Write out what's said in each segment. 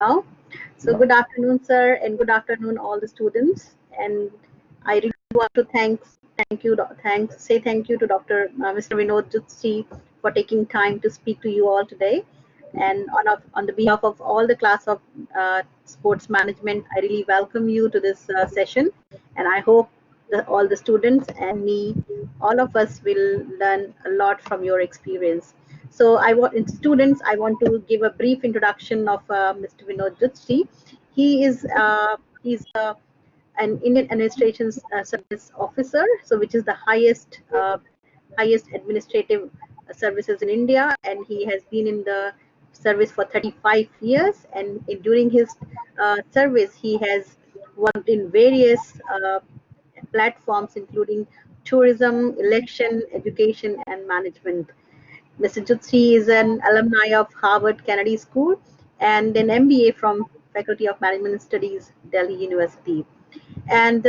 Now. So good afternoon, sir, and good afternoon, all the students. And I really want to say thank you to Dr. Mr. Vinod Zutshi for taking time to speak to you all today. And on the behalf of all the class of sports management, I really welcome you to this session. And I hope that all the students and me, all of us will learn a lot from your experience. So students, I want to give a brief introduction of Mr. Vinod Zutshi. He's an Indian Administration Service Officer, so which is the highest administrative services in India, and he has been in the service for 35 years. And during his service, he has worked in various platforms, including tourism, election, education, and management. Mr. Jutsi is an alumni of Harvard Kennedy School and an MBA from Faculty of Management Studies, Delhi University. And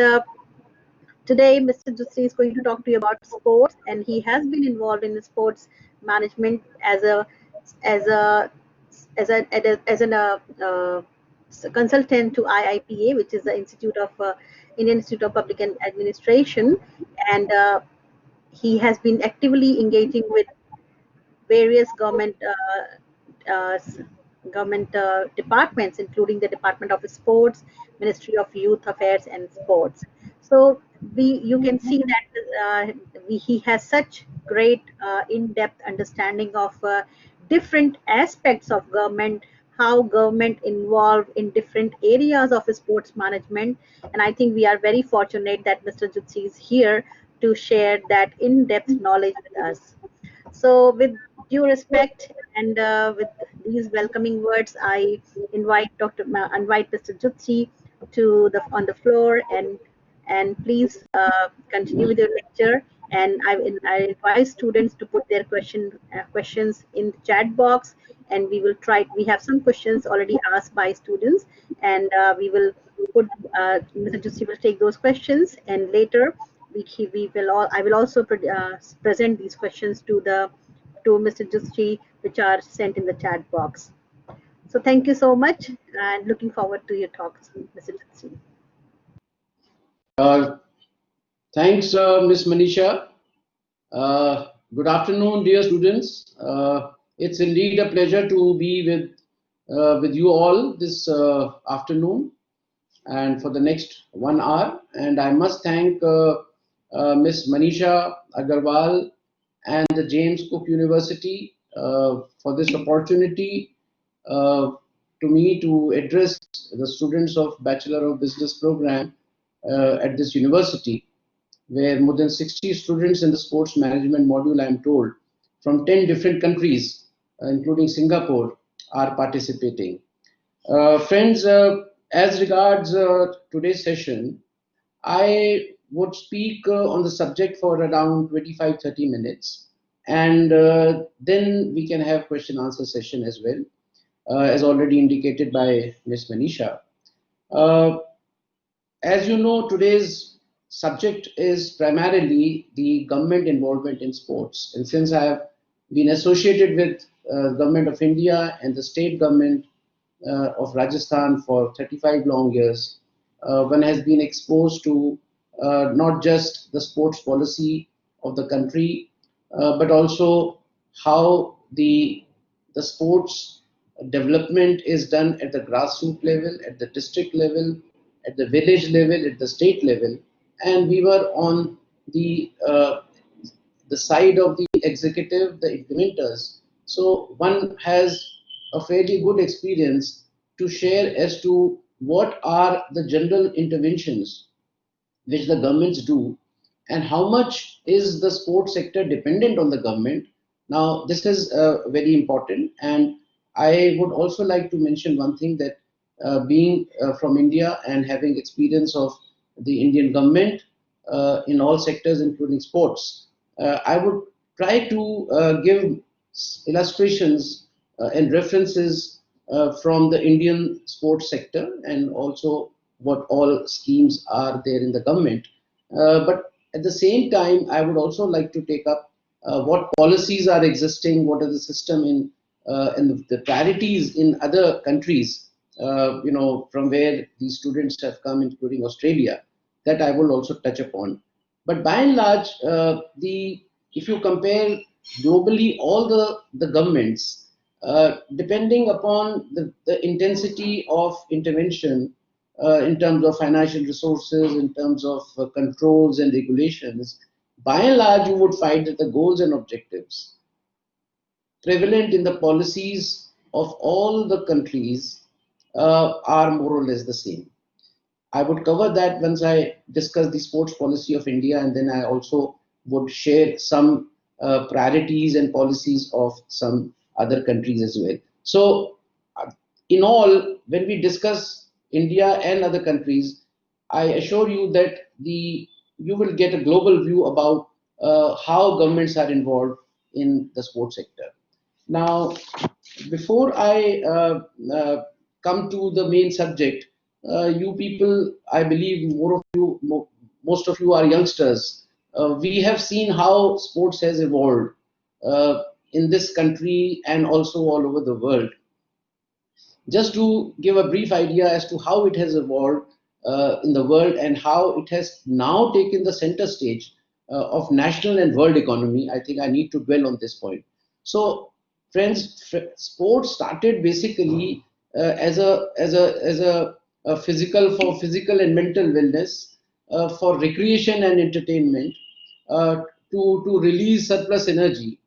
today, Mr. Jutsi is going to talk to you about sports, and he has been involved in sports management as a as a as an consultant to IIPA, which is the Indian Institute of Public Administration, and he has been actively engaging with various government departments, including the Department of Sports, Ministry of Youth Affairs and Sports. So you can see that he has such great in-depth understanding of different aspects of government, how government involved in different areas of sports management. And I think we are very fortunate that Mr. Jutsi is here to share that in-depth knowledge with us. So, with due respect and with these welcoming words, I invite Mr. Jutsi to the on the floor, and please continue with your lecture. And I advise students to put their questions in the chat box, and we will try. We have some questions already asked by students, and we will put Mr. Jutsi will take those questions, and later we will all I will also present these questions to Mr. Justri, which are sent in the chat box. So thank you so much, and looking forward to your talks, Mr. Justri. Thanks, Ms. Manisha. Good afternoon, dear students. It's indeed a pleasure to be with you all this afternoon and for the next 1 hour. And I must thank Ms. Manisha Agarwal and the James Cook University for this opportunity to me to address the students of Bachelor of Business program at this university, where more than 60 students in the sports management module, I am told, from 10 different countries, including Singapore, are participating. Friends, as regards today's session, I would speak on the subject for around 25-30 minutes, and then we can have question answer session as well, as already indicated by Ms. Manisha. As you know, today's subject is primarily the government involvement in sports, and since I have been associated with Government of India and the state government of Rajasthan for 35 long years, one has been exposed to not just the sports policy of the country, but also how the sports development is done at the grassroots level, at the district level, at the village level, at the state level. And we were on the side of the executive, the implementers. So one has a fairly good experience to share as to what are the general interventions which the governments do, and how much is the sports sector dependent on the government. Now, this is very important, and I would also like to mention one thing, that being from India and having experience of the Indian government in all sectors, including sports, I would try to give illustrations and references from the Indian sports sector, and also what all schemes are there in the government. But at the same time, I would also like to take up what policies are existing, what are the system in and the priorities in other countries from where these students have come, including Australia, that I will also touch upon. But by and large, if you compare globally all the governments, depending upon the intensity of intervention in terms of financial resources, in terms of controls and regulations, by and large, you would find that the goals and objectives prevalent in the policies of all the countries are more or less the same. I would cover that once I discuss the sports policy of India, and then I also would share some priorities and policies of some other countries as well. So, in all, when we discuss India and other countries, I assure you that you will get a global view about how governments are involved in the sports sector. Now, before I come to the main subject, you people, I believe most of you are youngsters. We have seen how sports has evolved uh, in this country and also all over the world. Just to give a brief idea as to how it has evolved in the world and how it has now taken the center stage of national and world economy, I think I need to dwell on this point. So, friends, sports started basically as a physical for physical and mental wellness, for recreation and entertainment, uh, to release surplus energy.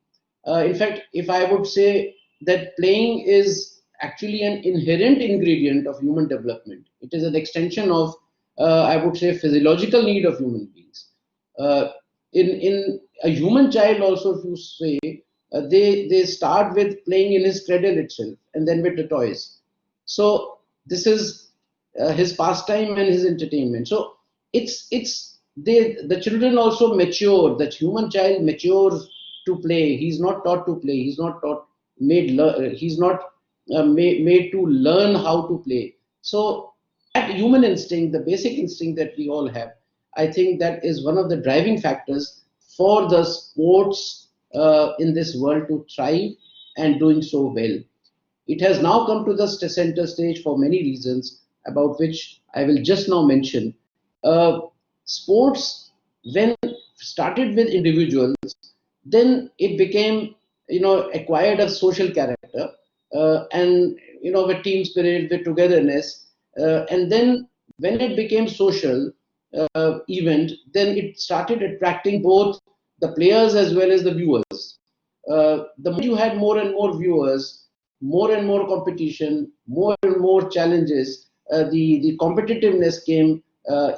In fact, if I would say that playing is actually an inherent ingredient of human development, it is an extension of, I would say, physiological need of human beings. Uh, in a human child, also, if you say, they start with playing in his cradle itself, and then with the toys. So this is his pastime and his entertainment. So the children also mature. That human child matures to play. He's not taught to play. He's not taught he's not made to learn how to play. So that human instinct, the basic instinct that we all have, I think that is one of the driving factors for the sports in this world to thrive and doing so well. It has now come to the center stage for many reasons, about which I will just now mention. Uh, Sports, when started with individuals, then it became, acquired a social character, and, with team spirit, with togetherness. And then when it became social event, then it started attracting both the players as well as the viewers. The more you had more and more viewers, more and more competition, more and more challenges, the competitiveness came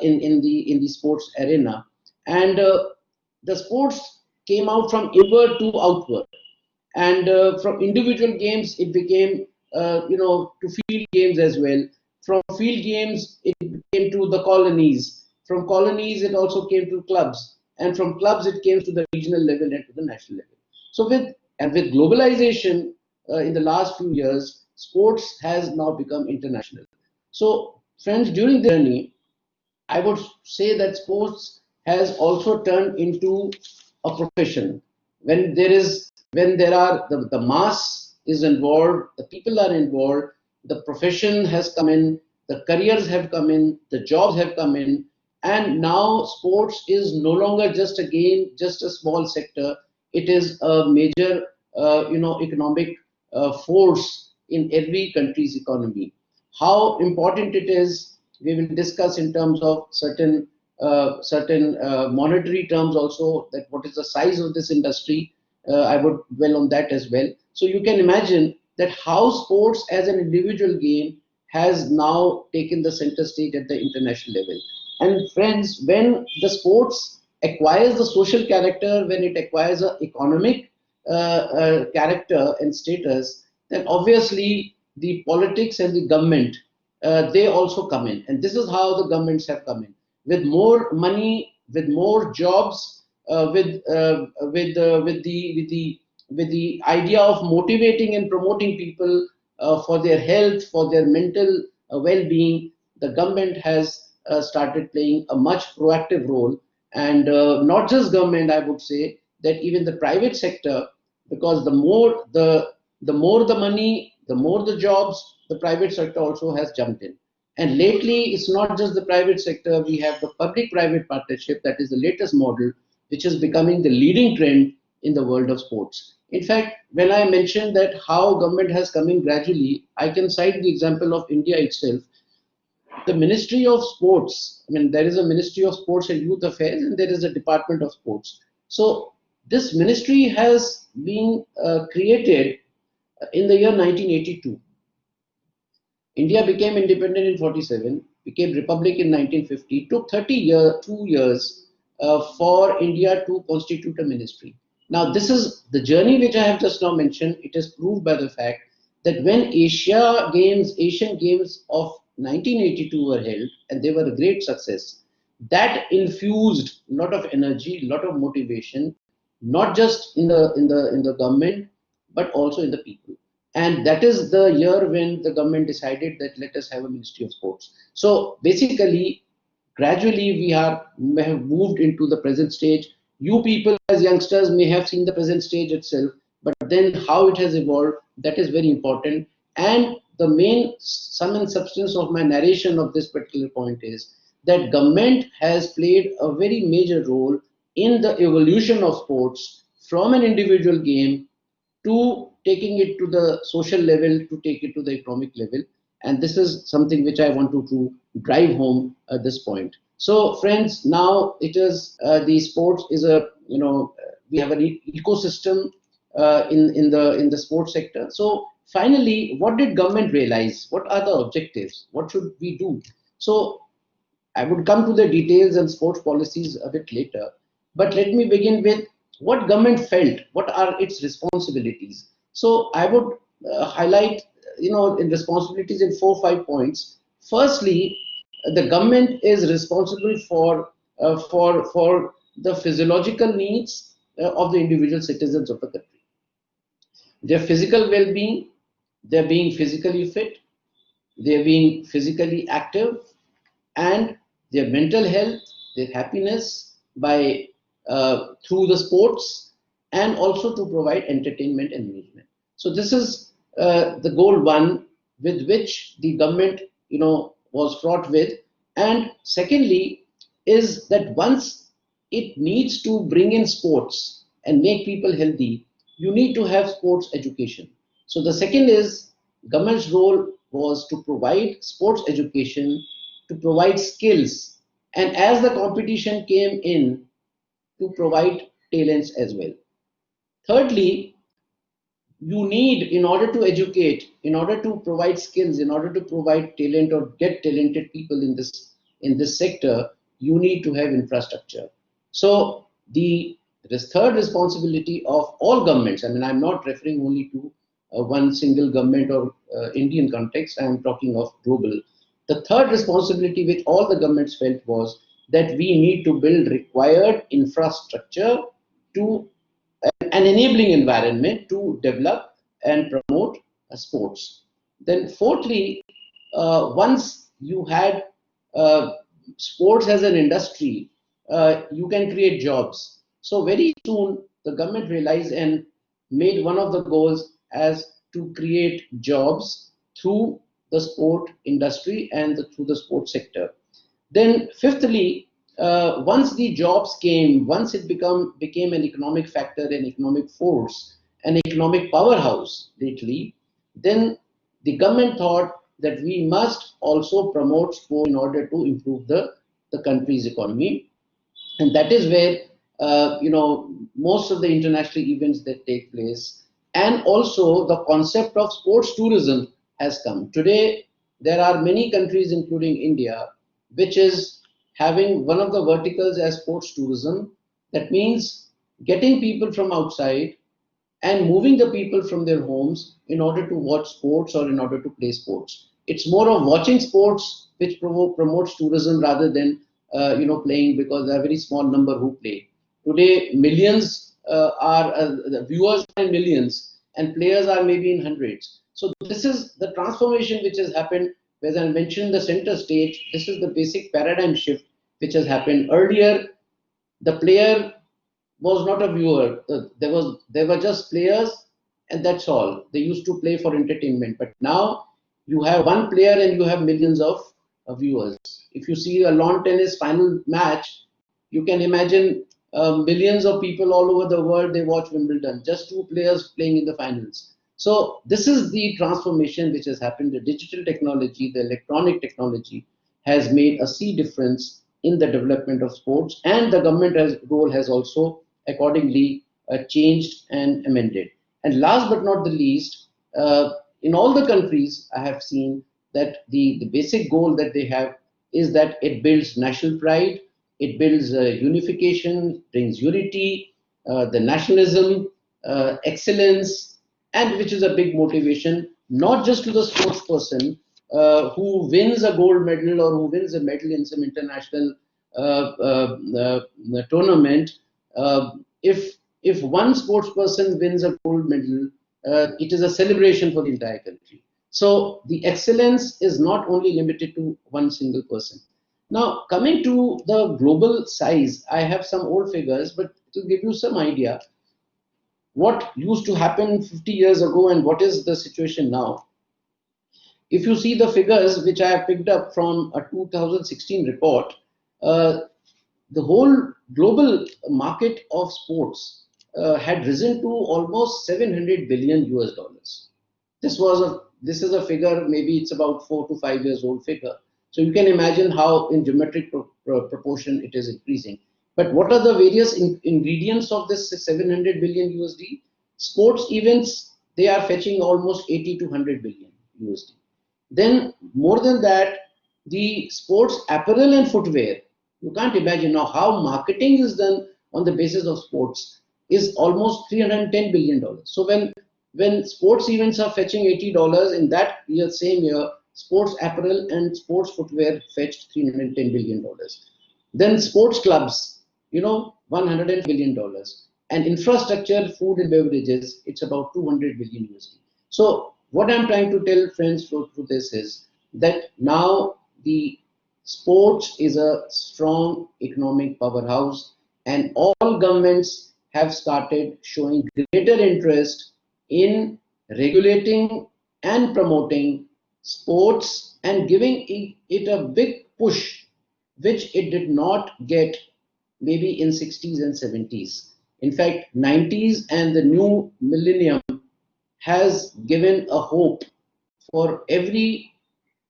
in the sports arena, and the sports came out from inward to outward, and from individual games it became to field games as well. From field games it came to the colonies. From colonies it also came to clubs, and from clubs it came to the regional level and to the national level. So with globalization in the last few years, sports has now become international. So friends, during the journey, I would say that sports has also turned into a profession. When there are the mass is involved, the people are involved, the profession has come in, the careers have come in, the jobs have come in, and now sports is no longer just a game, just a small sector. It is a major, economic force in every country's economy. How important it is, we will discuss in terms of certain monetary terms also, that what is the size of this industry. I would dwell on that as well. So you can imagine that how sports as an individual game has now taken the center stage at the international level. And friends, when the sports acquires the social character, when it acquires an economic character and status, then obviously the politics and the government, they also come in. And this is how the governments have come in. With more money, with more jobs, with the idea of motivating and promoting people for their health, for their mental well-being, the government has started playing a much proactive role. And not just government, I would say that even the private sector, because the more the money, the more the jobs, the private sector also has jumped in. And lately, it's not just the private sector, we have the public-private partnership, that is the latest model, which is becoming the leading trend in the world of sports. In fact, when I mentioned that how government has come in gradually, I can cite the example of India itself. The Ministry of Sports, I mean, there is a Ministry of Sports and Youth Affairs, and there is a Department of Sports. So this ministry has been created in the year 1982. India became independent in 47, became republic in 1950. It took 2 years for India to constitute a ministry. Now, this is the journey which I have just now mentioned. It is proved by the fact that when Asian Games of 1982 were held, and they were a great success, that infused a lot of energy, a lot of motivation, not just in the government, but also in the people. And that is the year when the government decided that let us have a Ministry of Sports. So basically, gradually we have moved into the present stage. You people as youngsters may have seen the present stage itself, but then how it has evolved, that is very important. And the main sum and substance of my narration of this particular point is that government has played a very major role in the evolution of sports from an individual game to taking it to the social level, to take it to the economic level. And this is something which I want to drive home at this point. So, friends, now it is the sports is a we have an ecosystem in the sports sector. So, finally, what did government realize? What are the objectives? What should we do? So, I would come to the details and sports policies a bit later, but let me begin with what government felt, what are its responsibilities. So I would highlight, in responsibilities in 4 or 5 points. Firstly, the government is responsible for the physiological needs of the individual citizens of the country, their physical well-being, their being physically fit, their being physically active, and their mental health, their happiness by through the sports, and also to provide entertainment and amusement. So this is the goal one with which the government, was fraught with. And secondly, is that once it needs to bring in sports and make people healthy, you need to have sports education. So the second is government's role was to provide sports education, to provide skills, and as the competition came in, to provide talents as well. Thirdly, you need, in order to educate, in order to provide skills, in order to provide talent or get talented people in this sector, you need to have infrastructure. So this third responsibility of all governments, I mean, I'm not referring only to one single government or Indian context, I'm talking of global. The third responsibility which all the governments felt was that we need to build required infrastructure to an enabling environment to develop and promote sports. Then, fourthly, once you had uh, sports as an industry, you can create jobs. So, very soon, the government realized and made one of the goals as to create jobs through the sport industry and through the sports sector. Then, fifthly, once the jobs came, once it became an economic factor, an economic force, an economic powerhouse lately, then the government thought that we must also promote sport in order to improve the country's economy. And that is where most of the international events that take place, and also the concept of sports tourism has come. Today there are many countries including India which is having one of the verticals as sports tourism. That means getting people from outside and moving the people from their homes in order to watch sports or in order to play sports. It's more of watching sports which promotes tourism rather than playing, because there are a very small number who play. Today, millions are the viewers are in millions and players are maybe in hundreds. So this is the transformation which has happened. As I mentioned, the center stage. This is the basic paradigm shift which has happened. Earlier, the player was not a viewer. There were just players, and that's all. They used to play for entertainment. But now you have one player and you have millions of viewers. If you see a lawn tennis final match, you can imagine millions of people all over the world, they watch Wimbledon, just two players playing in the finals. So this is the transformation which has happened. The digital technology, the electronic technology has made a sea difference in the development of sports, and the role has also accordingly changed and amended. And last but not the least, in all the countries, I have seen that the basic goal that they have is that it builds national pride, it builds unification, brings unity, the nationalism, excellence, and which is a big motivation, not just to the sports person who wins a gold medal or who wins a medal in some international tournament. Uh, if one sports person wins a gold medal, it is a celebration for the entire country. So the excellence is not only limited to one single person. Now, coming to the global size, I have some old figures, but to give you some idea, what used to happen 50 years ago and what is the situation now. If you see the figures which I have picked up from a 2016 report, uh, the whole global market of sports had risen to almost 700 billion US dollars. This is a figure, maybe it's about 4 to 5 years old figure. So you can imagine how in geometric proportion it is increasing. But what are the various ingredients of this 700 billion USD? Sports events, they are fetching almost 80 to 100 billion USD. Then more than that, the sports apparel and footwear, you can't imagine now how marketing is done on the basis of sports, is almost $310 billion. So when sports events are fetching $80 in that year, same year, sports apparel and sports footwear fetched $310 billion. Then sports clubs, $100 billion. And infrastructure, food and beverages, it's about 200 billion USD. So what I'm trying to tell friends through this is that now the sports is a strong economic powerhouse, and all governments have started showing greater interest in regulating and promoting sports and giving it a big push, which it did not get maybe in 60s and 70s. In fact, 90s and the new millennium has given a hope for every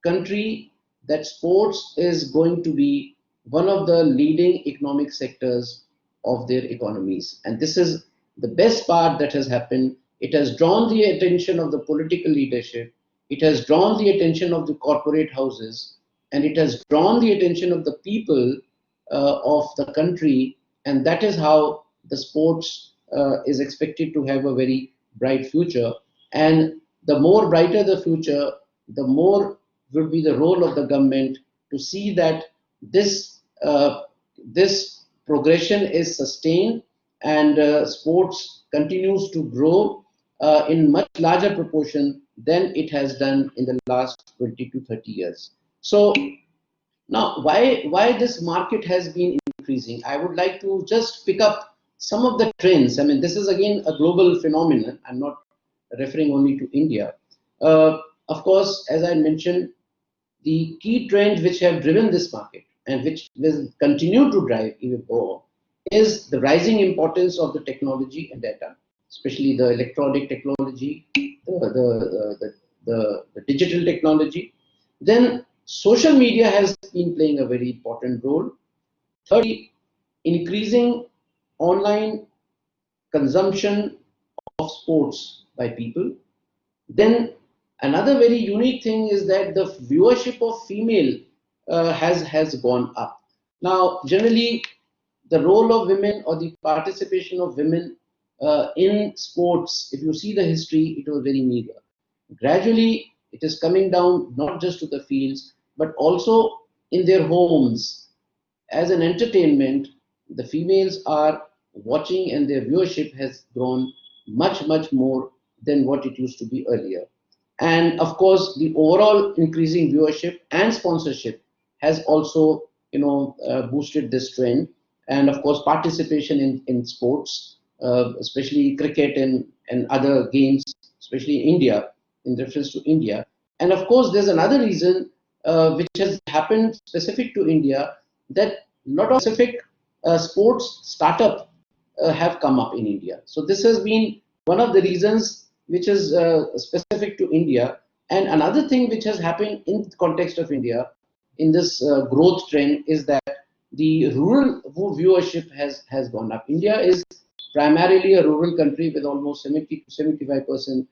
country that sports is going to be one of the leading economic sectors of their economies. And this is the best part that has happened. It has drawn the attention of the political leadership, it has drawn the attention of the corporate houses, and it has drawn the attention of the people of the country. And that is how the sports is expected to have a very bright future. And the more brighter the future, the more will be the role of the government to see that this progression is sustained and sports continues to grow in much larger proportion than it has done in the last 20 to 30 years. So now, why this market has been increasing? I would like to just pick up some of the trends. I mean, this is again a global phenomenon. I'm not referring only to India. Of course, as I mentioned, the key trends which have driven this market and which will continue to drive even more is the rising importance of the technology and data, especially the electronic technology, the digital technology. Then social media has been playing a very important role. Thirdly, increasing online consumption of sports by people. Then another very unique thing is that the viewership of female has gone up. Now, generally, the role of women or the participation of women in sports, if you see the history, it was very meager. Gradually, it is coming down not just to the fields, but also in their homes. As an entertainment, the females are watching and their viewership has grown much more than what it used to be earlier. And of course, the overall increasing viewership and sponsorship has also, boosted this trend. And of course, participation in sports, especially cricket and other games, especially India, in reference to India, And of course, there's another reason which has happened specific to India, that a lot of specific sports startup have come up in India. So this has been one of the reasons which is specific to India. And another thing which has happened in the context of India in this growth trend is that the rural viewership has gone up. India is primarily a rural country with almost 70 to 75%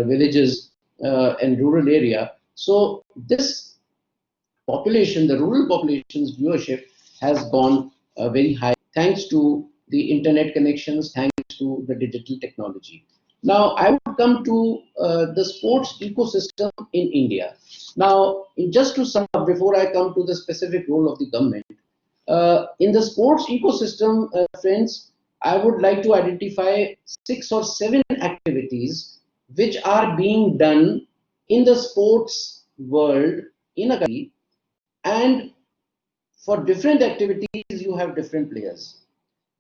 villages and rural area. So this population, the rural population's viewership has gone very high thanks to the internet connections, thanks to the digital technology. Now, I would come to the sports ecosystem in India. Now, just to sum up, before I come to the specific role of the government, in the sports ecosystem, friends, I would like to identify 6 or 7 activities which are being done in the sports world in a country, and for different activities you have different players.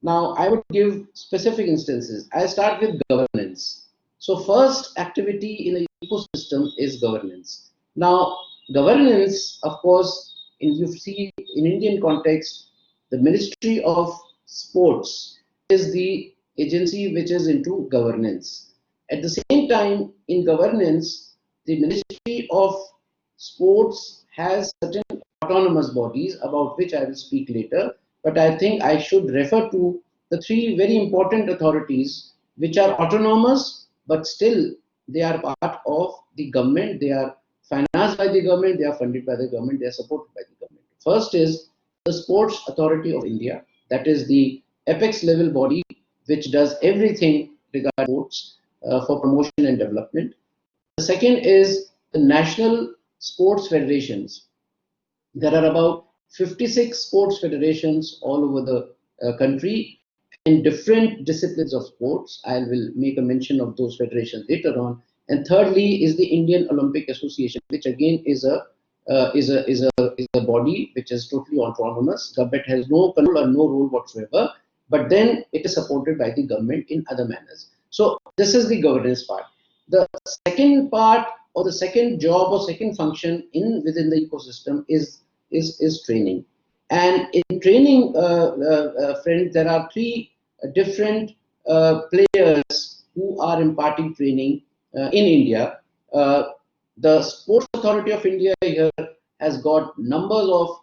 Now I would give specific instances. I start with governance. So first activity in an ecosystem is governance. Now governance, of course, in you see in Indian context, the Ministry of Sports is the agency which is into governance. At the same time, in governance, the Ministry of Sports has certain autonomous bodies about which I will speak later, but I think I should refer to the 3 very important authorities which are autonomous, but still they are part of the government. They are financed by the government, they are funded by the government, they are supported by the government. First is the Sports Authority of India, that is the apex level body which does everything regarding sports for promotion and development. The second is the National Sports Federations. There are about 56 sports federations all over the country in different disciplines of sports. I will make a mention of those federations later on. And thirdly is the Indian Olympic Association, which again is a body which is totally autonomous. Government has no control or no role whatsoever, but then it is supported by the government in other manners. So this is the governance part. The second part, or the second job or second function in within the ecosystem is training. And in training, friends, there are 3 different players who are imparting training in India. The Sports Authority of India here has got numbers of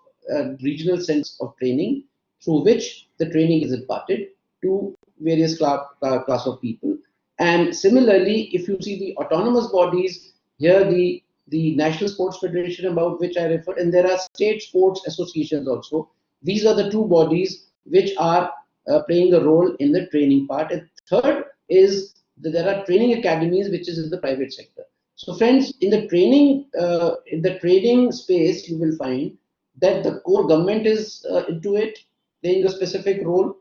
regional centers of training through which the training is imparted to various class of people. And similarly, if you see the autonomous bodies, here the National Sports Federation about which I referred, and there are state sports associations also. These are the 2 bodies which are playing a role in the training part. And third is that there are training academies which is in the private sector. So friends, in the training space, you will find that the core government is into it, playing a specific role.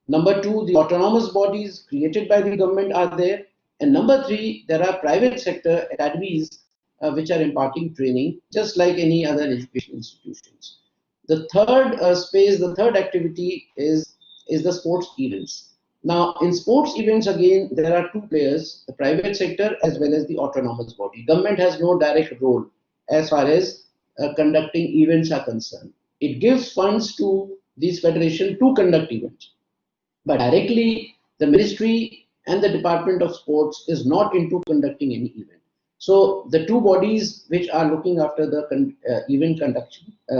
Number 2, the autonomous bodies created by the government are there. And number 3, there are private sector academies which are imparting training, just like any other education institutions. The third space, the third activity is the sports events. Now, in sports events, again, there are 2 players, the private sector as well as the autonomous body. Government has no direct role as far as conducting events are concerned. It gives funds to these federations to conduct events, but directly the ministry and the Department of Sports is not into conducting any event. So the 2 bodies which are looking after the event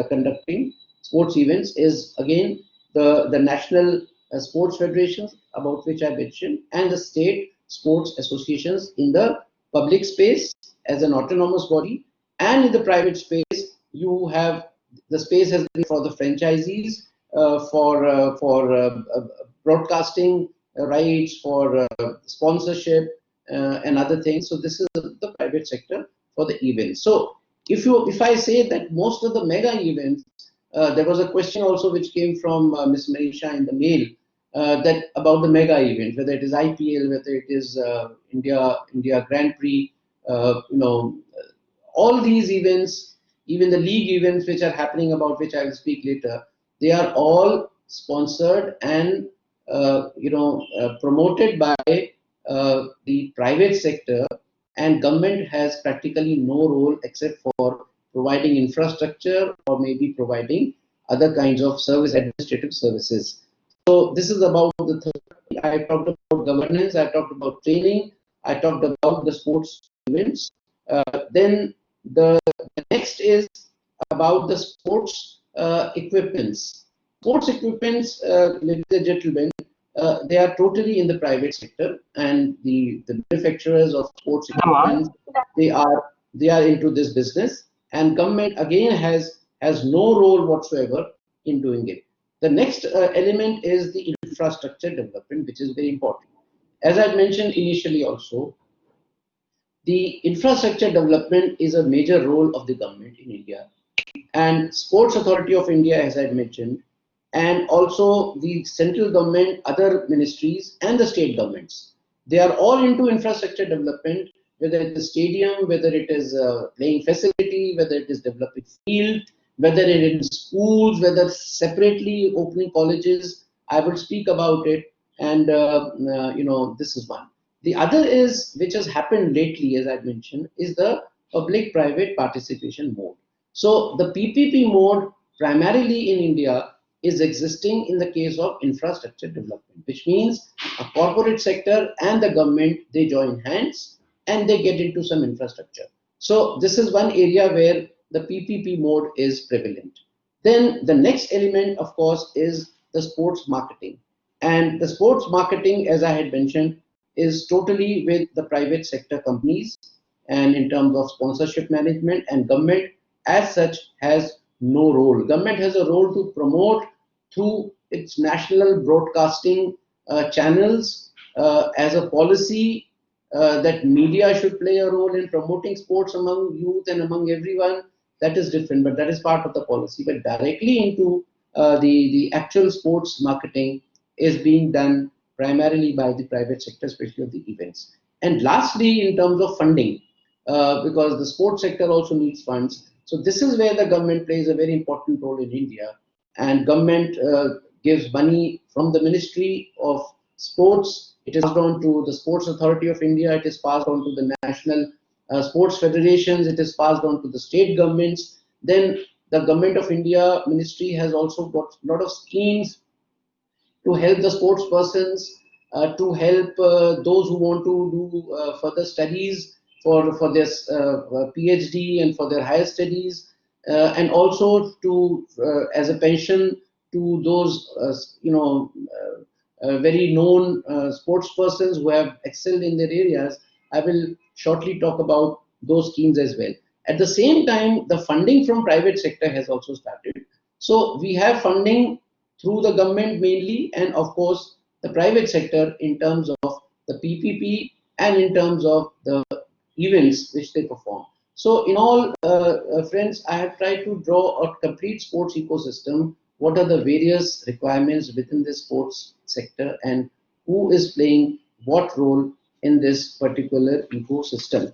conducting sports events is again the National Sports Federations about which I mentioned, and the state sports associations in the public space as an autonomous body. And in the private space, you have the space has been for the franchisees, for broadcasting rights, for sponsorship and other things. So this is the private sector for the events. So if I say that most of the mega events, there was a question also which came from Ms. Manisha in the mail that about the mega event, whether it is IPL, whether it is India Grand Prix, all these events, even the league events which are happening about which I will speak later, they are all sponsored and promoted by the private sector, and government has practically no role except for providing infrastructure or maybe providing other kinds of administrative services. So this is about the third. I talked about governance, I talked about training, I talked about the sports events. Then the next is about the sports equipments. Sports equipments, ladies and gentlemen, they are totally in the private sector, and the manufacturers of sports equipment, they are into this business, and government again has no role whatsoever in doing it. The next element is the infrastructure development, which is very important. As I mentioned initially also, the infrastructure development is a major role of the government in India, and Sports Authority of India, as I mentioned, and also the central government, other ministries, and the state governments. They are all into infrastructure development, whether it is stadium, whether it is playing facility, whether it is developing field, whether it is schools, whether separately opening colleges. I will speak about it, and this is one. The other is, which has happened lately, as I mentioned, is the public-private participation mode. So the PPP mode primarily in India is existing in the case of infrastructure development, which means a corporate sector and the government, they join hands and they get into some infrastructure. So this is one area where the PPP mode is prevalent. Then the next element, of course, is the sports marketing. And the sports marketing, as I had mentioned, is totally with the private sector companies, and in terms of sponsorship management, and government as such has no role. Government has a role to promote through its national broadcasting channels, as a policy, that media should play a role in promoting sports among youth and among everyone. That is different, but that is part of the policy. But directly into the actual sports marketing is being done primarily by the private sector, especially of the events. And lastly, in terms of funding, because the sports sector also needs funds. So this is where the government plays a very important role in India, and government gives money from the Ministry of Sports. It is passed on to the Sports Authority of India. It is passed on to the national sports federations. It is passed on to the state governments. Then the Government of India Ministry has also got a lot of schemes to help the sports persons, to help those who want to do further studies for their PhD and for their higher studies, and also to as a pension to those very known sports persons who have excelled in their areas. I will shortly talk about those schemes as well. At the same time, the funding from private sector has also started. So we have funding through the government mainly, and of course the private sector in terms of the PPP and in terms of the events which they perform. So in all, friends, I have tried to draw a complete sports ecosystem. What are the various requirements within the sports sector, and who is playing what role in this particular ecosystem?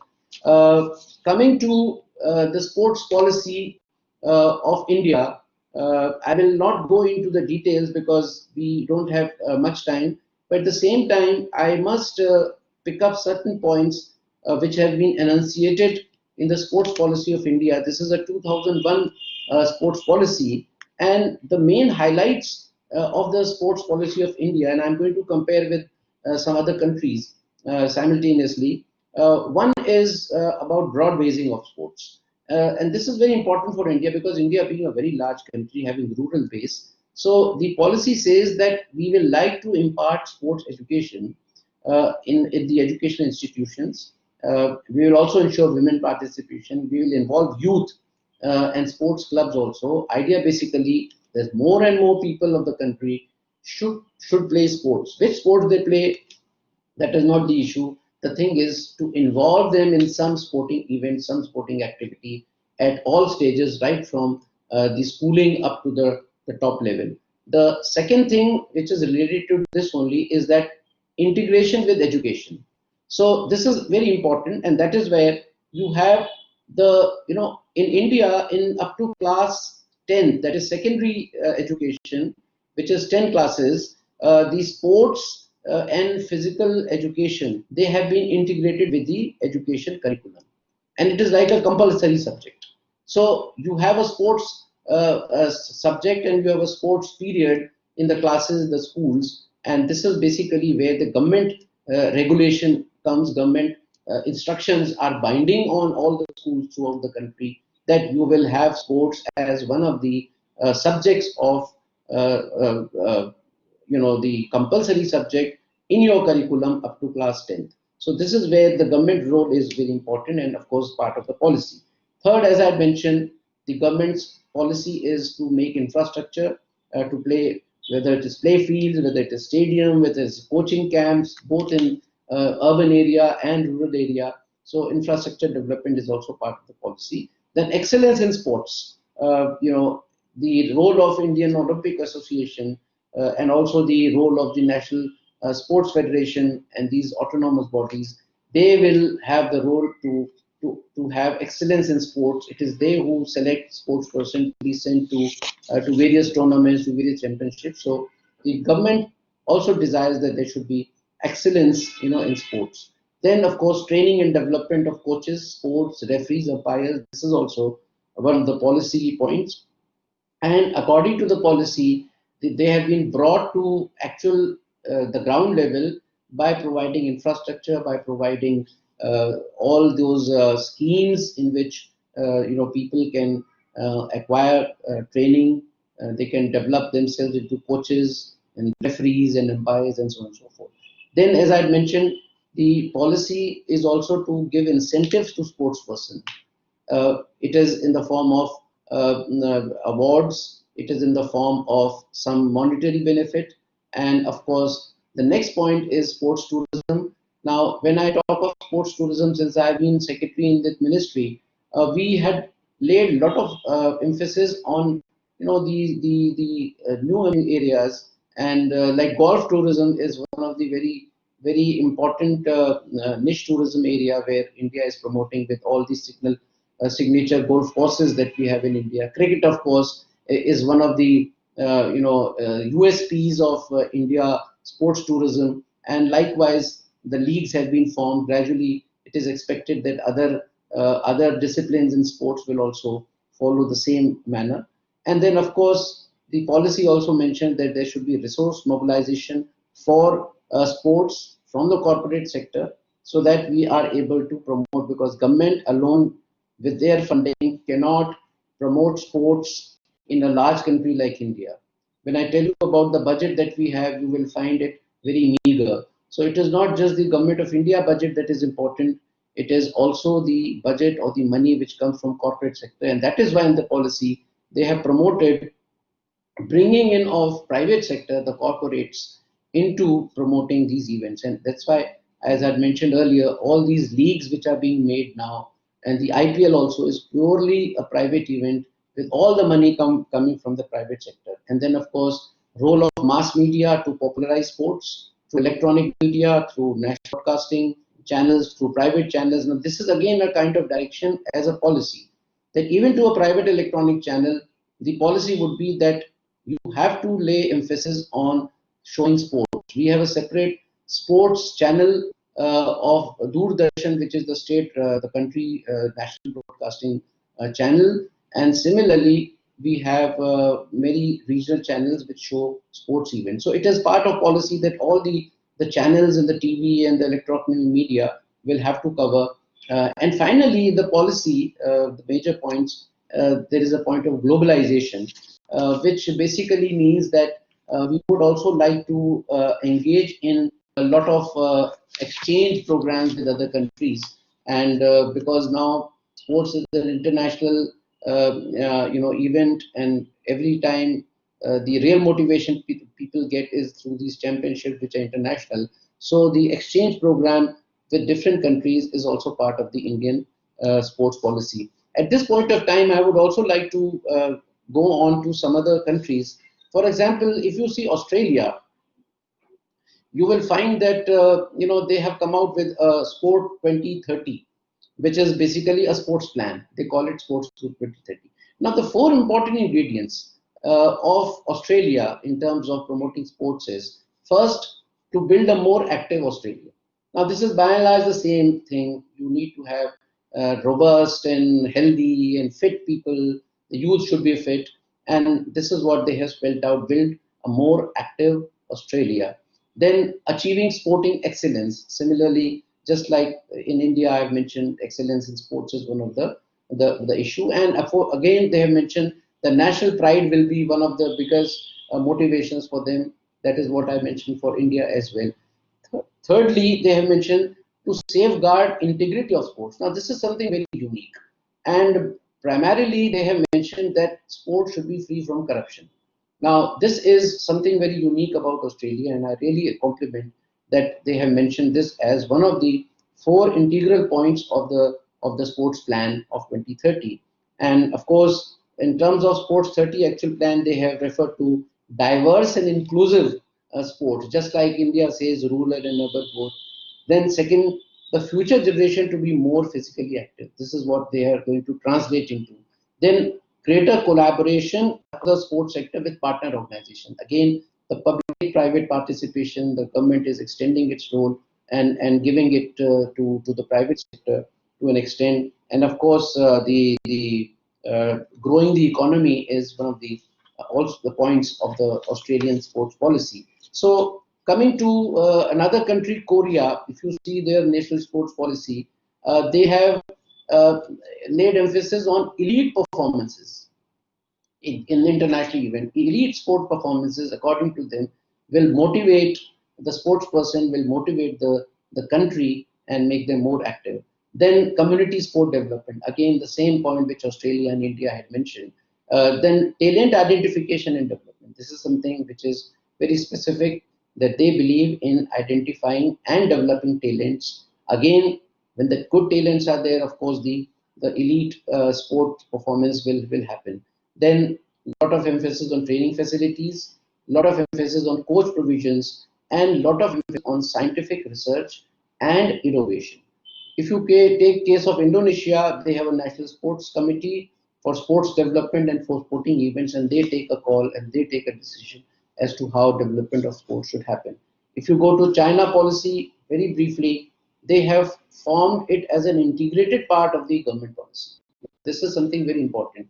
Coming to the sports policy of India, I will not go into the details because we don't have much time. But at the same time, I must pick up certain points which have been enunciated in the sports policy of India. This is a 2001 sports policy, and the main highlights of the sports policy of India, and I'm going to compare with some other countries simultaneously. One is about broad basing of sports. And this is very important for India because India being a very large country having rural base. So the policy says that we will like to impart sports education in the educational institutions. We will also ensure women participation. We will involve youth and sports clubs also. Idea basically that more and more people of the country should play sports. Which sports they play, that is not the issue. The thing is to involve them in some sporting event, some sporting activity at all stages, right from the schooling up to the top level. The second thing which is related to this only is that integration with education. So this is very important, and that is where you have in India in up to class 10, that is secondary education, which is 10 classes, the sports and physical education, they have been integrated with the education curriculum, and it is like a compulsory subject. So you have a sports subject, and you have a sports period in the classes, the schools, and this is basically where the government regulation comes. Government instructions are binding on all the schools throughout the country, that you will have sports as one of the subjects of the compulsory subject in your curriculum up to class 10th. So this is where the government role is very important, and of course part of the policy. Third, as I mentioned, the government's policy is to make infrastructure to play, whether it is play fields, whether it is stadium, whether it's coaching camps, both in urban area and rural area. So infrastructure development is also part of the policy. Then excellence in sports. The role of Indian Olympic Association and also the role of the National Sports Federation and these autonomous bodies, they will have the role to have excellence in sports. It is they who select sports person to be sent to various tournaments, to various championships. So the government also desires that there should be excellence, in sports. Then, of course, training and development of coaches, sports referees, umpires. This is also one of the policy points, and according to the policy, they have been brought to actual the ground level by providing infrastructure, by providing all those schemes in which people can acquire training, they can develop themselves into coaches and referees and umpires and so on and so forth. Then, as I mentioned, the policy is also to give incentives to sports persons. It is in the form of awards, it is in the form of some monetary benefit, and of course, the next point is sports tourism. Now, when I talk of sports tourism, since I've been secretary in that ministry, we had laid a lot of emphasis on the new areas, and like golf tourism is one of the very important niche tourism area where India is promoting with all these signature golf courses that we have in India. Cricket, of course, is one of the USPs of India sports tourism, and likewise the leagues have been formed. Gradually, it is expected that other disciplines in sports will also follow the same manner. And then, of course, the policy also mentioned that there should be resource mobilization for sports from the corporate sector, so that we are able to promote, because government alone with their funding cannot promote sports in a large country like India. When I tell you about the budget that we have, you will find it very meager. So it is not just the government of India budget that is important, it is also the budget or the money which comes from corporate sector. And that is why in the policy they have promoted bringing in of private sector, the corporates, into promoting these events. And that's why, as I mentioned earlier, all these leagues which are being made now, and the IPL also is purely a private event with all the money coming from the private sector. And then, of course, role of mass media to popularize sports, through electronic media, through national broadcasting channels, through private channels. Now, this is again a kind of direction as a policy, that even to a private electronic channel, the policy would be that you have to lay emphasis on showing sports. We have a separate sports channel of Doordarshan, which is the country national broadcasting channel, and similarly we have many regional channels which show sports events. So it is part of policy that all the channels in the TV and the electronic media will have to cover. And finally, the policy, the major points, there is a point of globalization, which basically means that we would also like to engage in a lot of exchange programs with other countries. And because now sports is an international event, and every time the real motivation people get is through these championships which are international. So the exchange program with different countries is also part of the Indian sports policy. At this point of time, I would also like to go on to some other countries. For example, if you see Australia, you will find that they have come out with a Sport 2030, which is basically a sports plan. They call it Sports 2030. Now, the four important ingredients of Australia in terms of promoting sports is: first, to build a more active Australia. Now, this is by and large the same thing. You need to have robust and healthy and fit people. The youth should be fit. And this is what they have spelled out, build a more active Australia. Then achieving sporting excellence. Similarly, just like in India, I've mentioned excellence in sports is one of the issue. And again, they have mentioned the national pride will be one of the biggest motivations for them. That is what I mentioned for India as well. Thirdly, they have mentioned to safeguard integrity of sports. Now, this is something very unique. And primarily, they have mentioned that sports should be free from corruption. Now, this is something very unique about Australia, and I really compliment that they have mentioned this as one of the four integral points of the sports plan of 2030. And of course, in terms of sports 30 actual plan, they have referred to diverse and inclusive sports, just like India says rural and urban both. Then second, the future generation to be more physically active. This is what they are going to translate into. Then greater collaboration of the sports sector with partner organizations. Again, the public-private participation, the government is extending its role and giving it to the private sector to an extent. And of course, the growing the economy is one of the also the points of the Australian sports policy. So coming to another country, Korea, if you see their national sports policy, they have uh, laid emphasis on elite performances in international event. Elite sport performances, according to them, will motivate the sports person, will motivate the country and make them more active. Then community sport development, again the same point which Australia and India had mentioned. Then talent identification and development. This is something which is very specific, that they believe in identifying and developing talents. Again, when the good talents are there, of course the elite sport performance will happen. Then a lot of emphasis on training facilities, a lot of emphasis on coach provisions, and a lot of emphasis on scientific research and innovation. If you take case of Indonesia, they have a national sports committee for sports development and for sporting events, and they take a call and they take a decision as to how development of sports should happen. If you go to China policy, very briefly, they have formed it as an integrated part of the government policy. This is something very important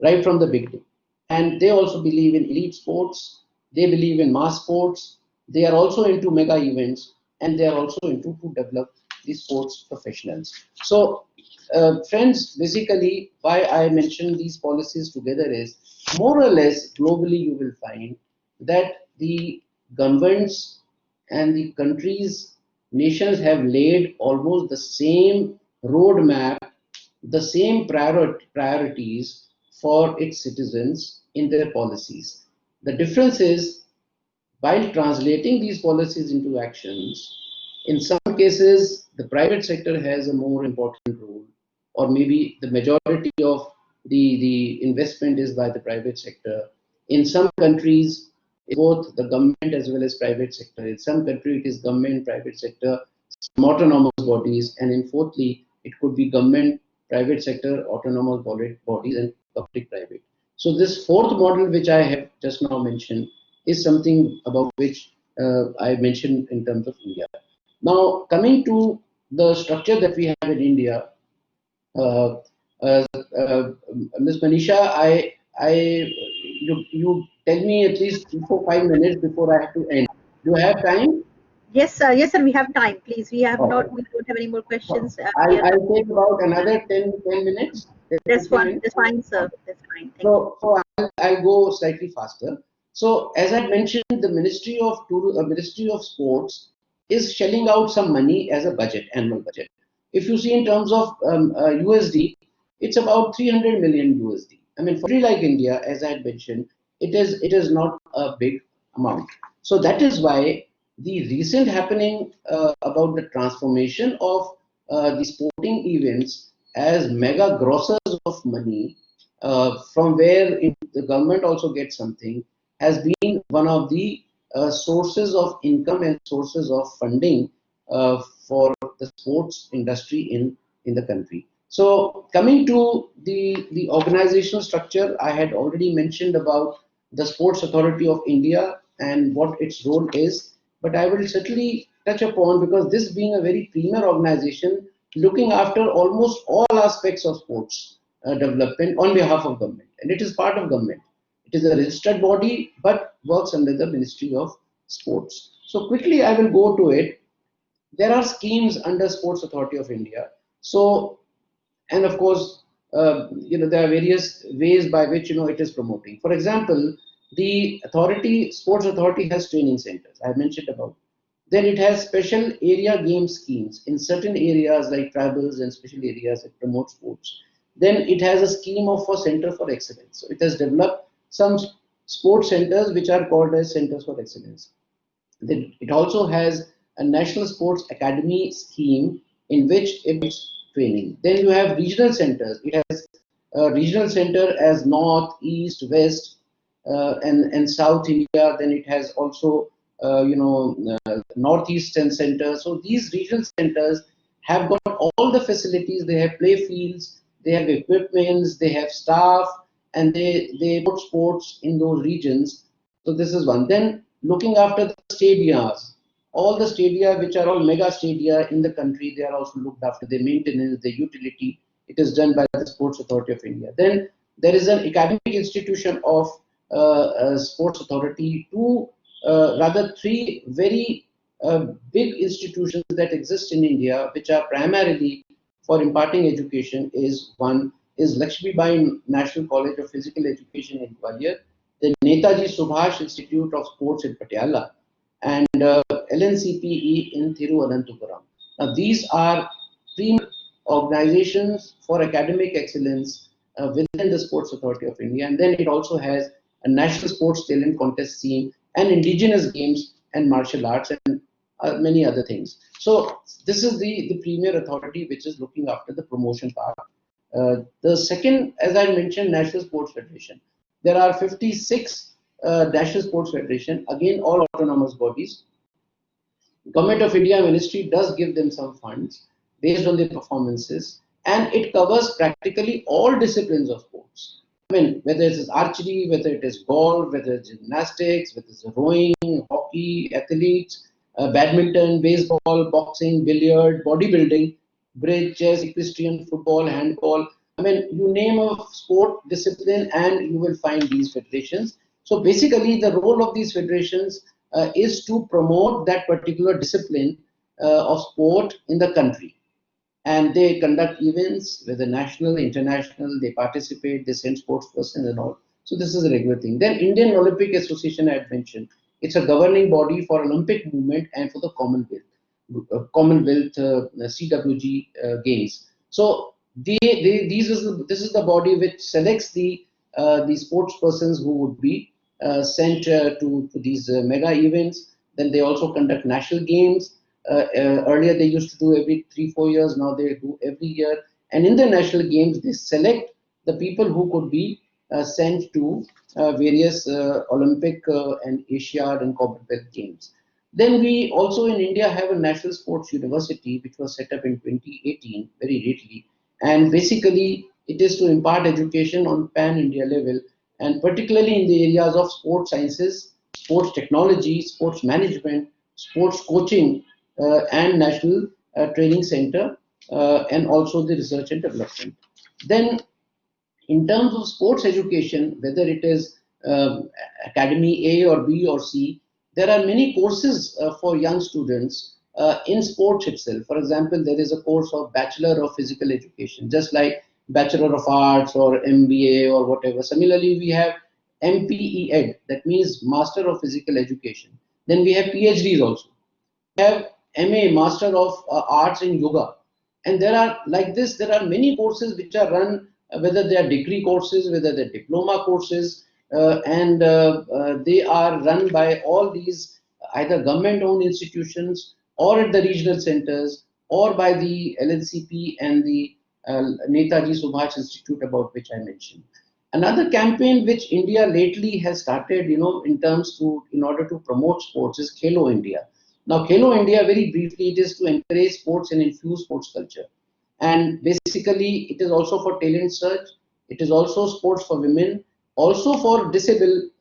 right from the beginning. And they also believe in elite sports, they believe in mass sports, they are also into mega events, and they are also into to develop the sports professionals. So, friends, basically, why I mention these policies together is more or less globally you will find that the governments and the countries, nations have laid almost the same roadmap, the same priorities for its citizens in their policies. The difference is, while translating these policies into actions, in some cases, the private sector has a more important role, or maybe the majority of the investment is by the private sector. In some countries, both the government as well as private sector. In some countries, it is government, private sector, some autonomous bodies, and in fourthly, it could be government, private sector, autonomous bodies, and public-private. So this fourth model, which I have just now mentioned, is something about which I mentioned in terms of India. Now, coming to the structure that we have in India, uh, uh, uh, Ms. Manisha, you tell me at least 4 5 minutes before I have to end. Do you have time? Yes, sir. We have time. Please, we have Okay. not. We don't have any more So questions. We are I'll take completely. about another 10 minutes. That's 15 fine. minutes. That's fine, sir. Okay. That's fine. Thank you. So I'll go slightly faster. So as I mentioned, the Ministry of Sports is shelling out some money as a budget, annual budget. If you see in terms of USD, it's about 300 million USD. I mean, for a country like India, as I had mentioned, it is not a big amount. So that is why the recent happening about the transformation of the sporting events as mega grossers of money, from where the government also gets something, has been one of the sources of income and sources of funding for the sports industry in the country. So coming to the organizational structure, I had already mentioned about the Sports Authority of India and what its role is. but I will certainly touch upon, because this being a very premier organization looking after almost all aspects of sports development on behalf of government, and it is part of government. It is a registered body, but works under the Ministry of Sports. So quickly, I will go to it. There are schemes under Sports Authority of India. So, and of course, there are various ways by which it is promoting. For example, the authority, Sports Authority, has training centers. I mentioned about. Then it has special area game schemes in certain areas like tribals and special areas that promote sports. Then it has a scheme of a center for excellence. So it has developed some sports centers which are called as centers for excellence. Then it also has a national sports academy scheme in which it's training. Then you have regional centers. It has a regional center as North, East, West, and South India. Then it has also Northeastern center. So these regional centers have got all the facilities. They have play fields, they have equipments, they have staff, and they put sports in those regions. So this is one. Then looking after the stadiums, all the stadia which are all mega stadia in the country, they are also looked after. The maintenance, the utility, it is done by the Sports Authority of India. Then there is an academic institution of Sports Authority, rather three very big institutions that exist in India, which are primarily for imparting education. Is one is Lakshmi Bai National College of Physical Education in Gwalior, the Netaji Subhash Institute of Sports in Patiala, and LNCPE in Thiruvananthapuram. Now these are premier organizations for academic excellence within the Sports Authority of India, and then it also has a national sports talent contest scene and indigenous games and martial arts and many other things. So this is the premier authority which is looking after the promotion part. The second, as I mentioned, National Sports Federation. There are 56 National Sports Federation, again all autonomous bodies. Government of India Ministry does give them some funds based on their performances, and it covers practically all disciplines of sports. I mean, whether it is archery, whether it is golf, whether it's gymnastics, whether it's rowing, hockey, athletes, badminton, baseball, boxing, billiard, bodybuilding, bridge, chess, equestrian, football, handball. I mean, you name a sport discipline and you will find these federations. So basically, the role of these federations is to promote that particular discipline of sport in the country. And they conduct events, whether national, international, they participate, they send sportspersons and all. So this is a regular thing. Then Indian Olympic Association I had mentioned. It's a governing body for Olympic movement and for the Commonwealth CWG Games. So this is the body which selects the sports persons who would be sent to these mega events. Then they also conduct national games. Earlier they used to do every 3-4 years. Now they do every year. And in the national games, they select the people who could be sent to various Olympic and Asiad and Commonwealth Games. Then we also in India have a National Sports University, which was set up in 2018, very lately. And basically, it is to impart education on pan-India level, and particularly in the areas of sports sciences, sports technology, sports management, sports coaching, and national training center, and also the research and development. Then in terms of sports education, whether it is Academy A or B or C, there are many courses for young students in sports itself. For example, there is a course of Bachelor of Physical Education, just like Bachelor of Arts or MBA or whatever. Similarly, we have MPE Ed, that means Master of Physical Education. Then we have PhDs also. We have MA, Master of Arts in Yoga. And there are, like this, there are many courses which are run, whether they are degree courses, whether they're diploma courses, and they are run by all these either government-owned institutions or at the regional centers or by the LNCP and the Netaji Subhash Institute, about which I mentioned. Another campaign which India lately has started, in order to promote sports is Khelo India. Now, Khelo India, very briefly, it is to encourage sports and infuse sports culture. And basically, it is also for talent search. It is also sports for women, also for disabled,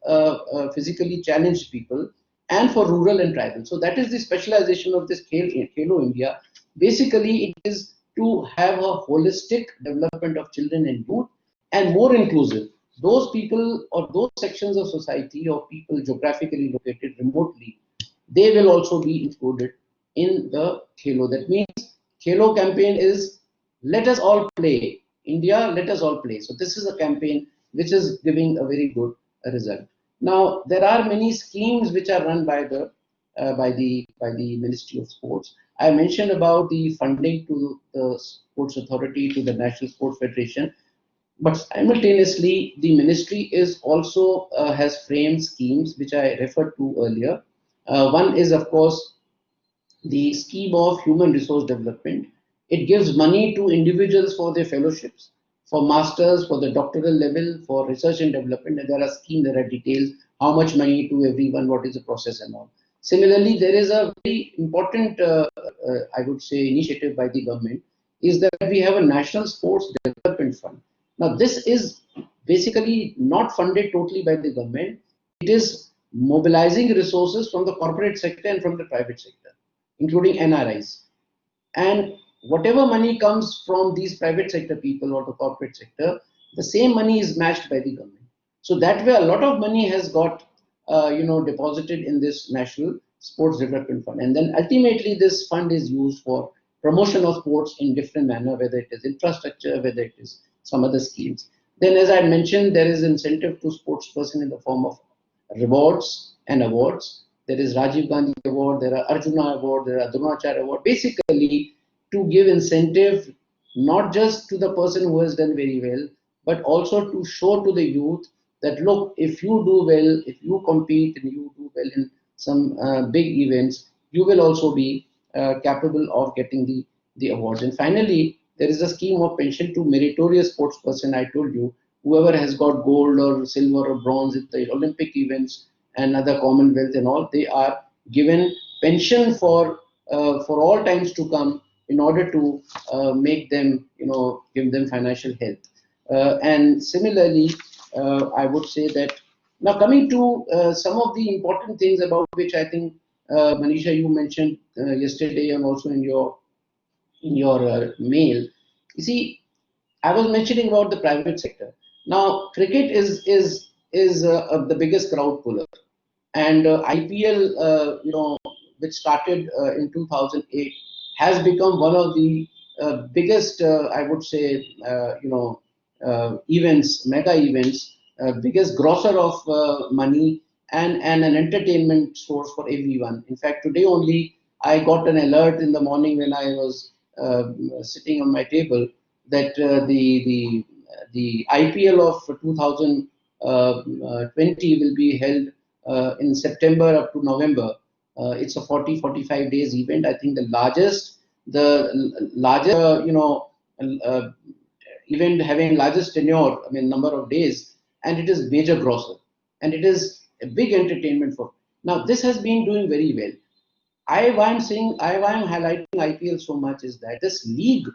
physically challenged people. and for rural and tribal. So that is the specialization of this Khelo India. Basically, it is to have a holistic development of children and youth and more inclusive. Those people or those sections of society or people geographically located remotely, they will also be included in the Khelo. That means Khelo campaign is let us all play. India, let us all play. So this is a campaign which is giving a very good result. Now there are many schemes which are run by the Ministry of Sports. I mentioned about the funding to the Sports Authority, to the National Sports Federation, but simultaneously the ministry is also has framed schemes which I referred to earlier. One is of course the scheme of human resource development. It gives money to individuals for their fellowships, for masters, for the doctoral level, for research and development. And there are schemes, there are details, how much money to everyone, what is the process and all. Similarly, there is a very important, I would say, initiative by the government is that we have a National Sports Development Fund. Now, this is basically not funded totally by the government. It is mobilizing resources from the corporate sector and from the private sector, including NRIs. And whatever money comes from these private sector people or the corporate sector, the same money is matched by the government. So that way, a lot of money has got, deposited in this National Sports Development Fund, and then ultimately this fund is used for promotion of sports in different manner, whether it is infrastructure, whether it is some other schemes. Then, as I mentioned, there is incentive to sports person in the form of rewards and awards. There is Rajiv Gandhi Award, there are Arjuna Award, there are Dronacharya Award. Basically, to give incentive not just to the person who has done very well, but also to show to the youth that look, if you do well, if you compete and you do well in some big events, you will also be capable of getting the awards. And finally, there is a scheme of pension to meritorious sports person. I told you, whoever has got gold or silver or bronze at the Olympic events and other Commonwealth and all, they are given pension for all times to come in order to make them, give them financial health. And similarly, I would say that now coming to some of the important things about which I think Manisha, you mentioned yesterday and also in your mail. You see, I was mentioning about the private sector. Now, cricket is the biggest crowd puller, and IPL, which started in 2008, has become one of the biggest, I would say, events, mega events, biggest grosser of money and an entertainment source for everyone. In fact, today only I got an alert in the morning when I was sitting on my table that the IPL of 2020 will be held in September up to November. It's a 40-45 days event. I think the largest uh, event having largest tenure, I mean number of days, and it is major grosser, and it is a big entertainment for. Now this has been doing very well. Why I'm saying, why I'm highlighting IPL so much is that this league,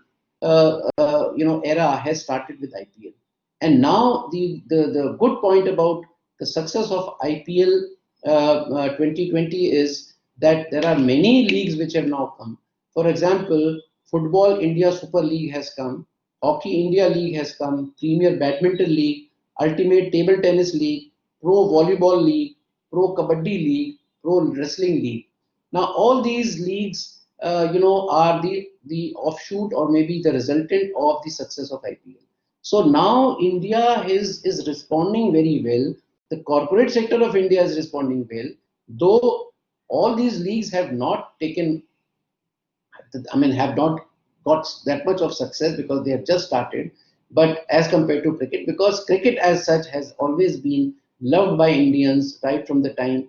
era has started with IPL, and now the good point about the success of IPL 2020 is that there are many leagues which have now come. For example, Football India Super League has come, Hockey India League has come, Premier Badminton League, Ultimate Table Tennis League, Pro Volleyball League, Pro Kabaddi League, Pro Wrestling League. Now, all these leagues, are the offshoot or maybe the resultant of the success of IPL. So now India is responding very well. The corporate sector of India is responding well, though all these leagues have not taken, I mean, have not got that much of success because they have just started. But as compared to cricket, because cricket as such has always been loved by Indians right from the time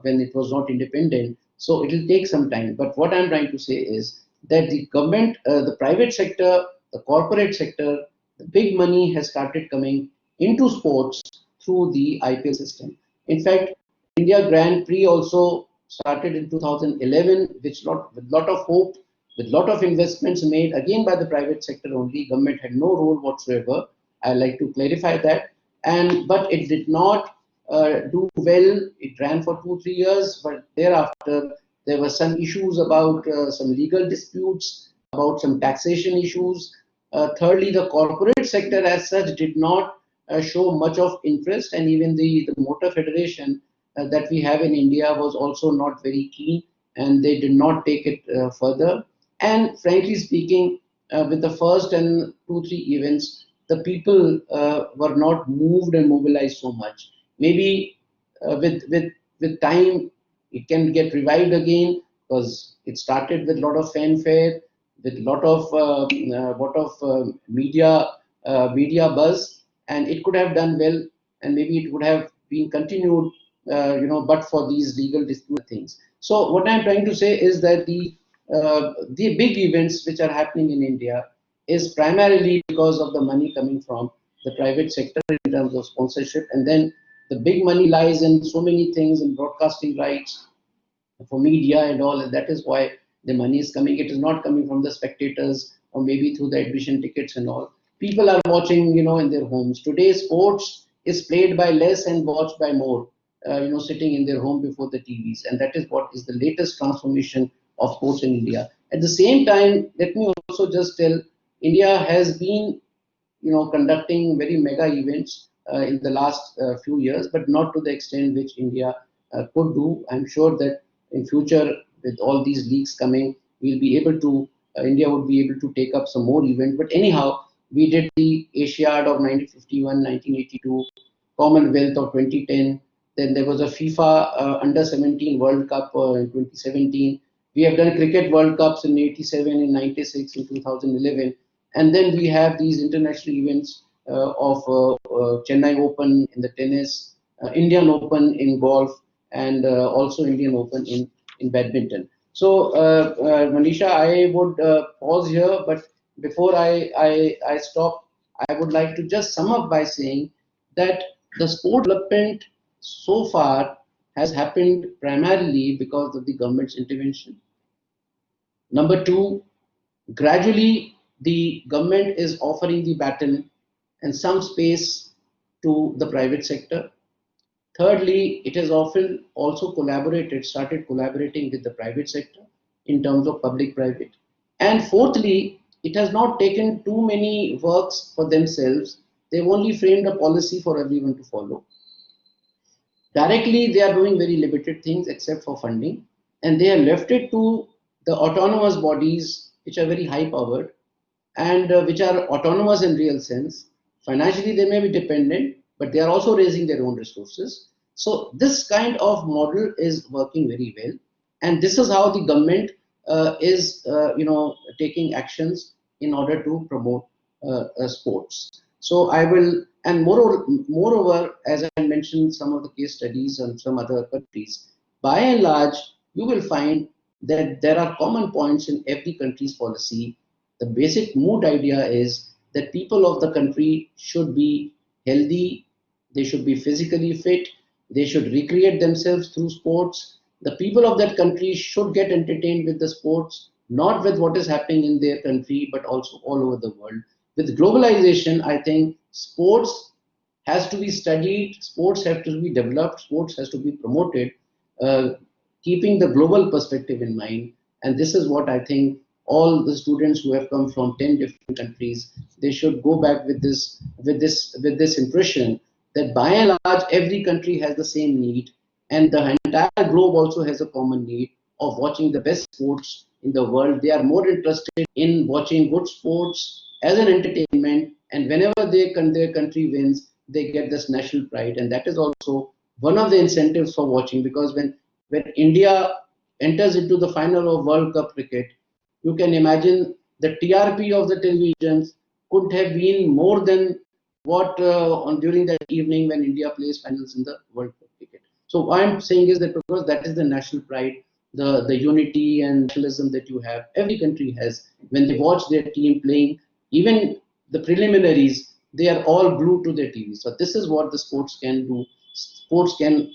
when it was not independent. So it will take some time. But what I'm trying to say is that the government, the private sector, the corporate sector, the big money has started coming into sports through the IPL system. In fact, India Grand Prix also started in 2011, with lot of hope, with lot of investments made again by the private sector only. Government had no role whatsoever. I like to clarify that, and but it did not do well. It ran for 2-3 years, but thereafter there were some issues about some legal disputes, about some taxation issues. Thirdly, the corporate sector as such did not show much of interest, and even the Motor Federation that we have in India was also not very keen, and they did not take it further. And frankly speaking, with the first and 2-3 events, the people were not moved and mobilized so much. Maybe with time, it can get revived again because it started with a lot of fanfare, with a lot of media buzz, and it could have done well, and maybe it would have been continued, but for these legal dispute things. So what I'm trying to say is that the big events which are happening in India is primarily because of the money coming from the private sector in terms of sponsorship, and then the big money lies in so many things, in broadcasting rights for media and all, and that is why the money is coming. It is not coming from the spectators or maybe through the admission tickets and all. People are watching, in their homes. Today, sports is played by less and watched by more, sitting in their home before the TVs, and that is what is the latest transformation of sports in India. At the same time, let me also just tell, India has been conducting very mega events in the last few years, but not to the extent which India could do. I'm sure that in future, with all these leagues coming, we'll be able to, India would be able to take up some more events. But anyhow, we did the Asiad of 1951, 1982, Commonwealth of 2010. Then there was a FIFA Under 17 World Cup in 2017. We have done Cricket World Cups in 87, in 96, in 2011. And then we have these international events of Chennai Open in the tennis, Indian Open in golf, and also Indian Open in badminton. So, Manisha, I would pause here, but before I stop, I would like to just sum up by saying that the sport development so far has happened primarily because of the government's intervention. Number two, gradually the government is offering the baton and some space to the private sector. Thirdly, it has often also started collaborating with the private sector in terms of public-private. And fourthly, it has not taken too many works for themselves. They've only framed a policy for everyone to follow. Directly, they are doing very limited things except for funding, and they have left it to the autonomous bodies, which are very high powered and which are autonomous in real sense. Financially, they may be dependent, but they are also raising their own resources. So this kind of model is working very well, and this is how the government is, taking actions in order to promote sports. So I will, and moreover, as I mentioned, some of the case studies and some other countries, by and large, you will find that there are common points in every country's policy. The basic mood idea is that people of the country should be healthy, they should be physically fit, they should recreate themselves through sports. The people of that country should get entertained with the sports, not with what is happening in their country, but also all over the world. With globalization, I think sports has to be studied, sports have to be developed, sports has to be promoted, uh, keeping the global perspective in mind. And this is what I think all the students who have come from 10 different countries, they should go back with this impression that by and large every country has the same need, and the entire globe also has a common need of watching the best sports in the world. They are more interested in watching good sports as an entertainment, and whenever their country wins, they get this national pride, and that is also one of the incentives for watching. Because when India enters into the final of World Cup cricket, you can imagine the TRP of the televisions could have been more than what on during that evening when India plays finals in the World Cup cricket. So what I'm saying is that because that is the national pride, the unity and nationalism that you have, every country has when they watch their team playing, even the preliminaries, they are all glued to their TV. So this is what the sports can do. Sports can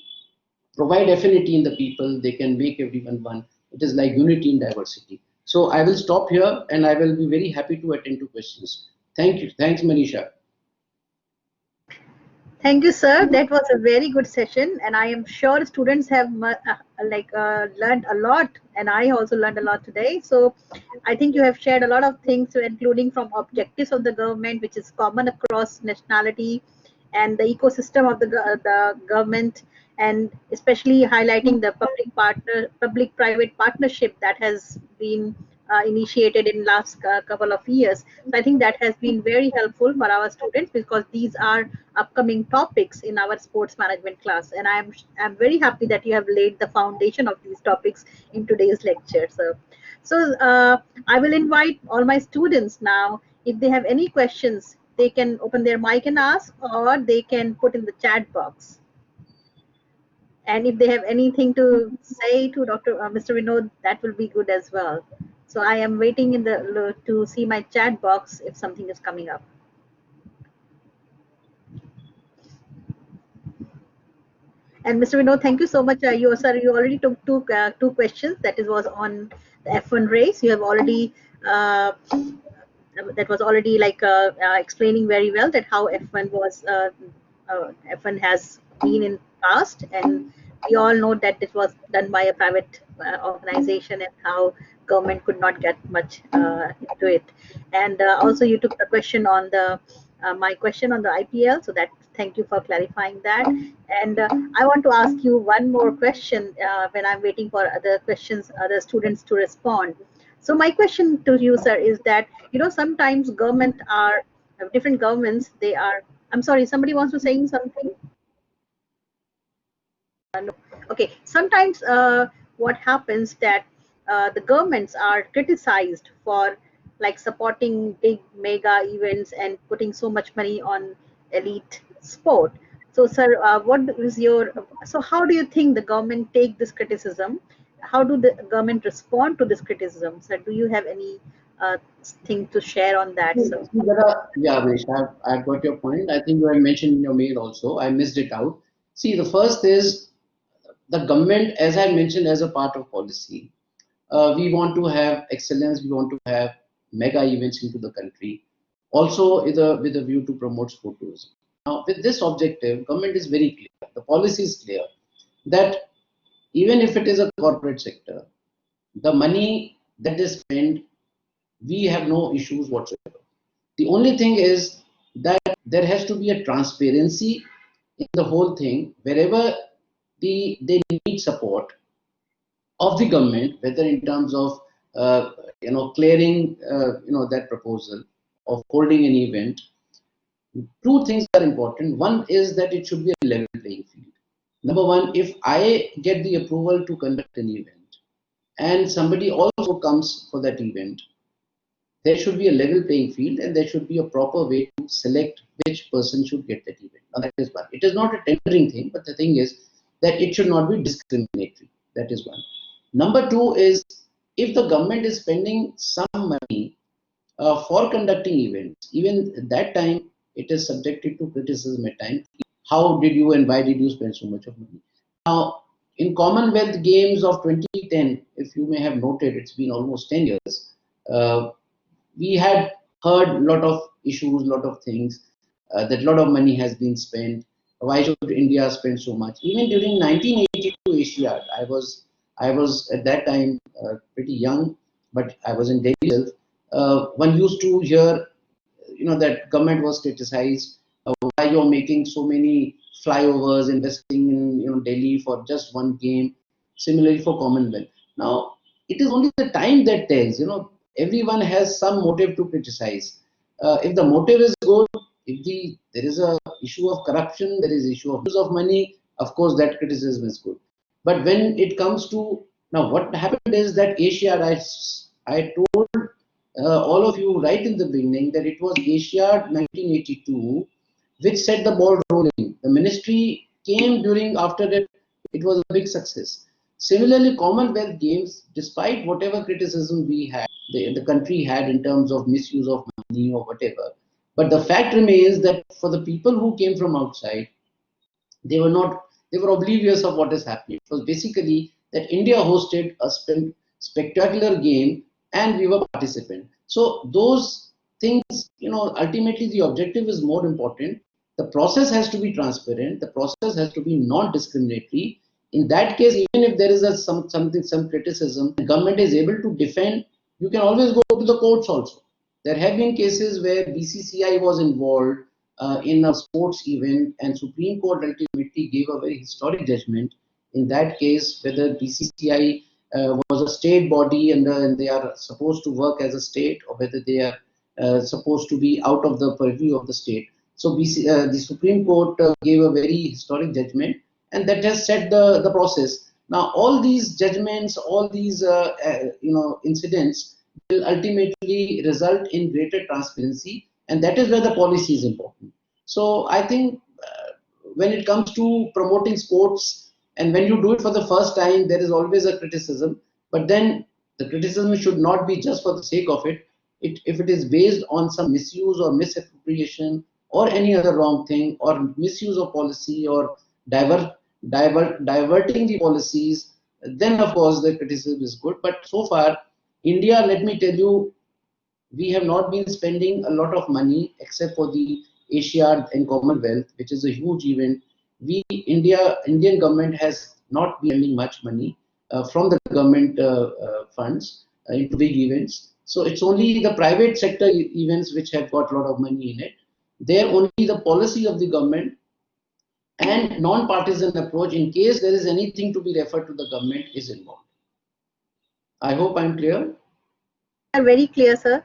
provide affinity in the people, they can make everyone one. It is like unity in diversity. So I will stop here and I will be very happy to attend to questions. Thank you. Thanks, Manisha. Thank you, sir. That was a very good session, and I am sure students have learned a lot, and I also learned a lot today. So, I think you have shared a lot of things, including from objectives of the government, which is common across nationality, and the ecosystem of the government, and especially highlighting the public-private partnership that has been initiated in last couple of years. So I think that has been very helpful for our students because these are upcoming topics in our sports management class, and I'm very happy that you have laid the foundation of these topics in today's lecture. So I will invite all my students now. If they have any questions, they can open their mic and ask, or they can put in the chat box. And if they have anything to say to Mr. Vinod, that will be good as well. So I am waiting in the to see my chat box if something is coming up. And Mr. Vinod, thank you so much. You already took two questions. That is was on the F1 race. You have already that was already explaining very well that how F1 has been in past, and we all know that it was done by a private organization, and how government could not get much into it. And also you took the question on the my question on the IPL, so that thank you for clarifying that. And I want to ask you one more question when I'm waiting for other questions, other students to respond. So my question to you, sir, is that sometimes government are different governments. They are. I'm sorry. Somebody wants to saying something. No. Okay. Sometimes what happens that the governments are criticized for like supporting big mega events and putting so much money on elite sport. So, sir, what is your so how do you think the government take this criticism? How do the government respond to this criticism? Sir, do you have any thing to share on that, sir? Yeah, Vish, I've got your point. I think you had mentioned in your mail also. I missed it out. See, the first is the government, as I mentioned, as a part of policy. We want to have excellence. We want to have mega events into the country. Also, with a view to promote sport tourism. Now, with this objective, government is very clear. The policy is clear that even if it is a corporate sector, the money that is spent, we have no issues whatsoever. The only thing is that there has to be a transparency in the whole thing. Wherever they need support of the government, whether in terms of clearing that proposal of holding an event, two things are important. One is that it should be a level playing field. Number one, if I get the approval to conduct an event and somebody also comes for that event, there should be a level playing field and there should be a proper way to select which person should get that event. Now, that is one. It is not a tendering thing, but the thing is that it should not be discriminatory. That is one. Number two is if the government is spending some money for conducting events, even at that time, it is subjected to criticism at times. How did you and why did you spend so much of money? Now, in Commonwealth Games of 2010, if you may have noted, it's been almost 10 years. We had heard a lot of issues, a lot of things, that a lot of money has been spent. Why should India spend so much? Even during 1982 Asiad, I was at that time pretty young, but I was in Delhi. One used to hear, that government was criticized. Why you're making so many flyovers, investing in Delhi for just one game. Similarly for Commonwealth. Now it is only the time that tells. Everyone has some motive to criticize. If the motive is good, if there is a issue of corruption, there is issue of use of money, of course that criticism is good. But when it comes to now, what happened is that Asia, I told all of you right in the beginning that it was Asia 1982 which set the ball rolling. The ministry came during after that, it was a big success. Similarly, Commonwealth Games, despite whatever criticism we had, the country had in terms of misuse of money or whatever, but the fact remains that for the people who came from outside, they were not they were oblivious of what is happening. It was basically that India hosted a spectacular game and we were participant. So those things, ultimately the objective is more important. The process has to be transparent. The process has to be non-discriminatory. In that case, even if there is some criticism, the government is able to defend. You can always go to the courts also. There have been cases where BCCI was involved in a sports event, and Supreme Court ultimately gave a very historic judgment in that case, whether BCCI was a state body and they are supposed to work as a state, or whether they are supposed to be out of the purview of the state. So the Supreme Court gave a very historic judgment, and that has set the process. Now, all these judgments, all these incidents will ultimately result in greater transparency, and that is where the policy is important. So I think when it comes to promoting sports, and when you do it for the first time, there is always a criticism, but then the criticism should not be just for the sake of it. If it is based on some misuse or misappropriation or any other wrong thing, or misuse of policy, or diverting the policies, then of course the criticism is good. But so far, India, let me tell you, we have not been spending a lot of money except for the Asiad and Commonwealth, which is a huge event. Indian government has not been spending much money from the government funds into big events. So it's only the private sector events which have got a lot of money in it. There only the policy of the government and non-partisan approach, in case there is anything to be referred to the government, is involved. I hope I'm clear. Are very clear, sir.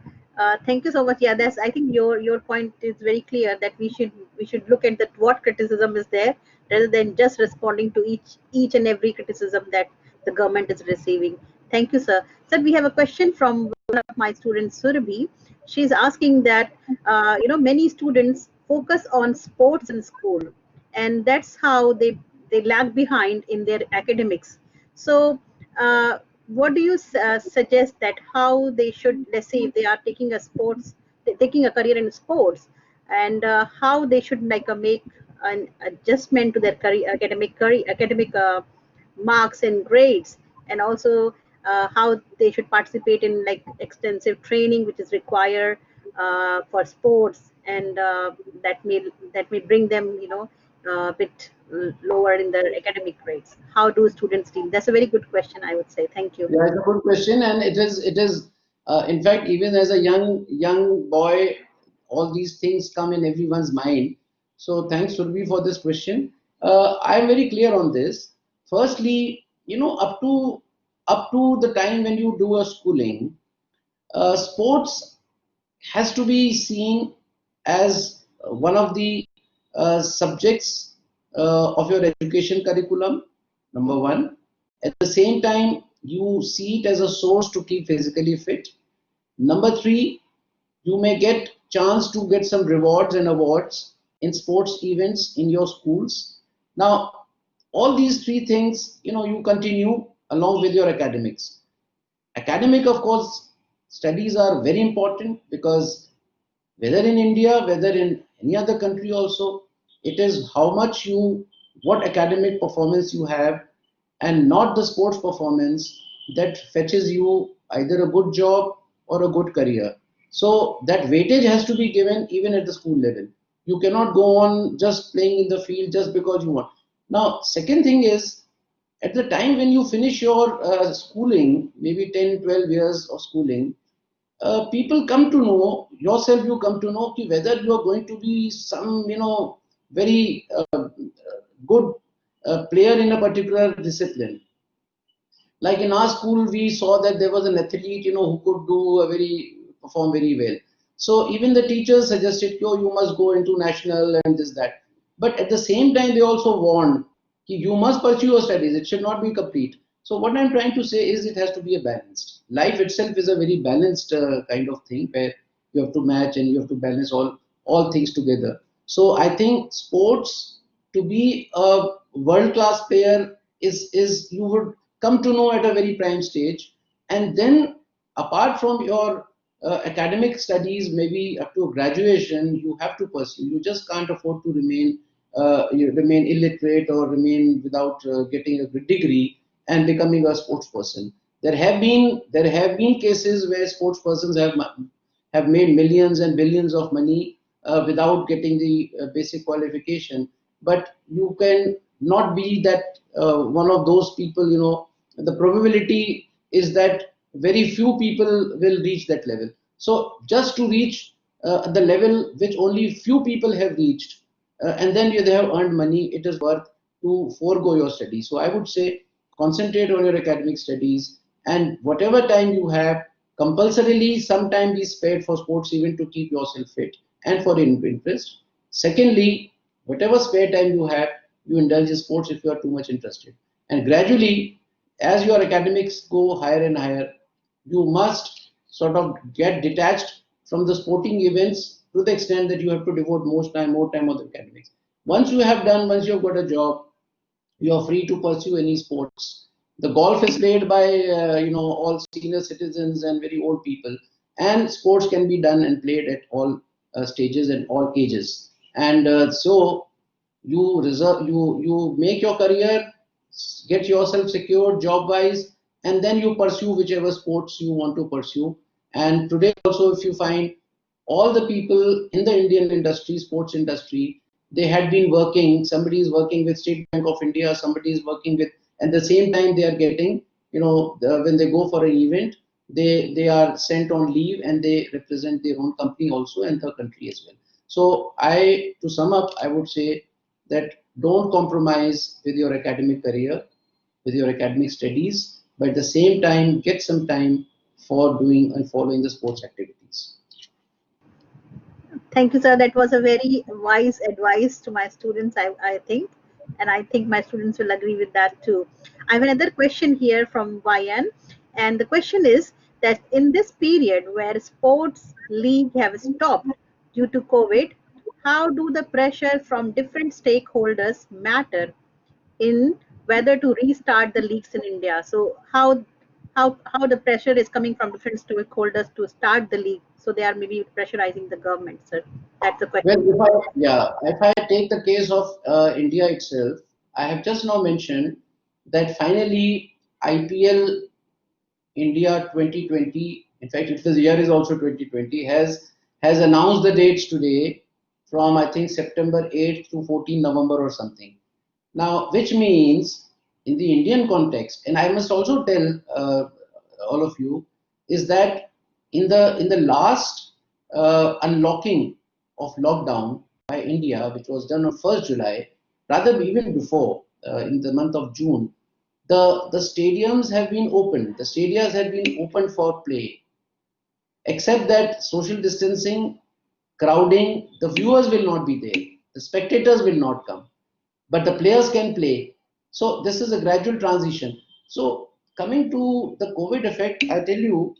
Thank you so much. Yeah, that's, I think your point is very clear, that we should look at that what criticism is there, rather than just responding to each and every criticism that the government is receiving. Thank you, sir. Sir, we have a question from one of my students, Surabhi. She's asking that many students focus on sports in school, and that's how they lag behind in their academics. So what do you suggest that how they should, let's say if they are taking a career in sports, and how they should make an adjustment to their academic marks and grades, and also how they should participate in like extensive training which is required for sports, and that may bring them a bit lower in their academic grades. How do students deal? That's a very good question, I would say. Thank you. Yeah, it's a good question, and it is in fact, even as a young boy, all these things come in everyone's mind. So thanks, Surbi, for this question. I'm very clear on this. Firstly, up to the time when you do a schooling, sports has to be seen as one of the subjects of your education curriculum, number one. At the same time, you see it as a source to keep physically fit. Number three, you may get chance to get some rewards and awards in sports events in your schools. Now, all these three things, you continue along with your academics. Academic, of course, studies are very important, because whether in India, whether in any other country also, it is what academic performance you have, and not the sports performance, that fetches you either a good job or a good career. So that weightage has to be given even at the school level. You cannot go on just playing in the field just because you want. Now, second thing is, at the time when you finish your schooling, maybe 10, 12 years of schooling, people come to know, yourself you come to know whether you are going to be some, very good player in a particular discipline. Like in our school, we saw that there was an athlete, who could perform very well. So even the teachers suggested, you must go into national and this, that. But at the same time, they also warned, you must pursue your studies. It should not be complete. So what I'm trying to say is, it has to be a balanced. Life itself is a very balanced kind of thing, where you have to match and you have to balance all things together. So I think sports, to be a world-class player, is you would come to know at a very prime stage, and then apart from your academic studies, maybe up to graduation, you have to pursue. You just can't afford to remain illiterate, or remain without getting a good degree and becoming a sports person. There have been cases where sports persons have made millions and billions of money without getting the basic qualification. But you can not be that one of those people, the probability is that very few people will reach that level. So just to reach the level which only few people have reached, and then they have earned money, it is worth to forego your studies. So I would say concentrate on your academic studies, and whatever time you have, compulsorily some time be spared for sports even to keep yourself fit and for interest. Secondly, whatever spare time you have, you indulge in sports if you are too much interested. And gradually, as your academics go higher and higher, you must sort of get detached from the sporting events to the extent that you have to devote more time on the academics. Once you have got a job, you are free to pursue any sports. The golf is played by all senior citizens and very old people, and sports can be done and played at all stages and all ages. And so you make your career, get yourself secured job wise, and then you pursue whichever sports you want to pursue. And today also, if you find all the people in the Indian industry, sports industry, they had been working. Somebody is working with State Bank of India, somebody is working with, at the same time they are getting, when they go for an event, they are sent on leave and they represent their own company also and the country as well. So to sum up, I would say that don't compromise with your academic career, with your academic studies, but at the same time get some time for doing and following the sports activities. Thank you, sir. That was a very wise advice to my students, I think. And I think my students will agree with that too. I have another question here from YN. And the question is that in this period where sports league have stopped due to COVID, how do the pressure from different stakeholders matter in whether to restart the leagues in India? So how the pressure is coming from different stakeholders to start the league? So they are maybe pressurizing the government, sir. That's the Well, question. if I take the case of India itself, I have just now mentioned that finally IPL India 2020, in fact, the year is also 2020, has announced the dates today from I think September 8th to 14 November or something. Now, which means in the Indian context, and I must also tell all of you, is that in the last unlocking of lockdown by India, which was done on 1st July, rather even before in the month of June, the stadiums have been opened. The stadiums have been opened for play, except that social distancing, crowding, the viewers will not be there, the spectators will not come, but the players can play. So this is a gradual transition. So coming to the COVID effect, I tell you,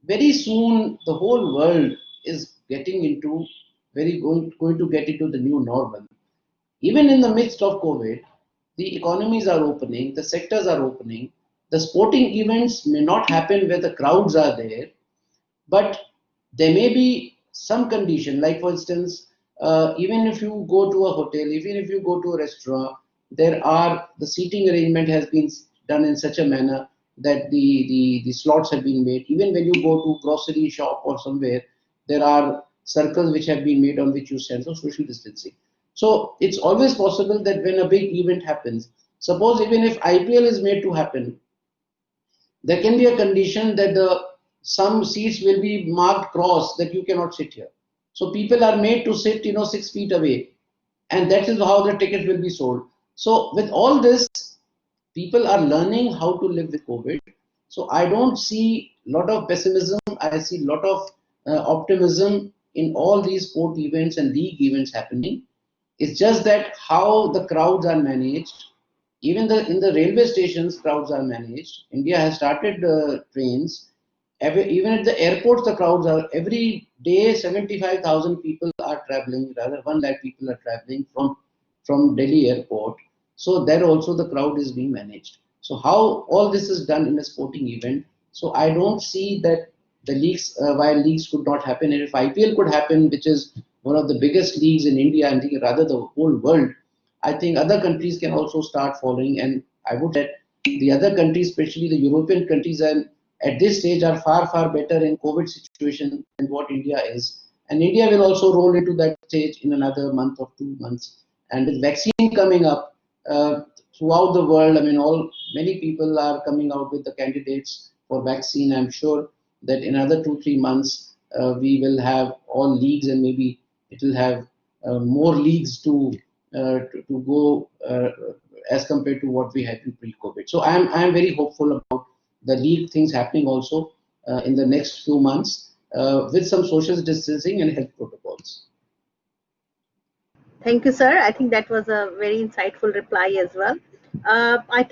very soon the whole world is getting into going to get into the new normal. Even in the midst of COVID, the economies are opening, the sectors are opening. The sporting events may not happen where the crowds are there, but there may be some condition, like for instance, even if you go to a hotel, even if you go to a restaurant, the seating arrangement has been done in such a manner that the slots have been made. Even when you go to grocery shop or somewhere, there are circles which have been made on which you stand, so social distancing. So it's always possible that when a big event happens, suppose even if IPL is made to happen, there can be a condition that some seats will be marked cross that you cannot sit here. So people are made to sit, 6 feet away, and that is how the ticket will be sold. So with all this, people are learning how to live with COVID. So I don't see a lot of pessimism. I see a lot of optimism in all these sport events and league events happening. It's just that how the crowds are managed. Even in the railway stations, crowds are managed. India has started trains. Even at the airports, the crowds are every day. 75,000 people are traveling. Rather, 1 lakh people are traveling from Delhi airport. So there also the crowd is being managed. So how all this is done in a sporting event. So I don't see that the leagues, while leagues could not happen, and if IPL could happen, which is one of the biggest leagues in India and rather the whole world, I think other countries can also start following. And I would say the other countries, especially the European countries, and at this stage are far better in COVID situation than what India is. And India will also roll into that stage in another month or 2 months. And with vaccine coming up throughout the world, I mean, many people are coming out with the candidates for vaccine. I'm sure that in another 2-3 months we will have all leagues, and maybe it will have more leagues to go as compared to what we had in pre-COVID. So I'm very hopeful about the league things happening also in the next few months with some social distancing and health protocols. Thank you, sir. I think that was a very insightful reply as well. I think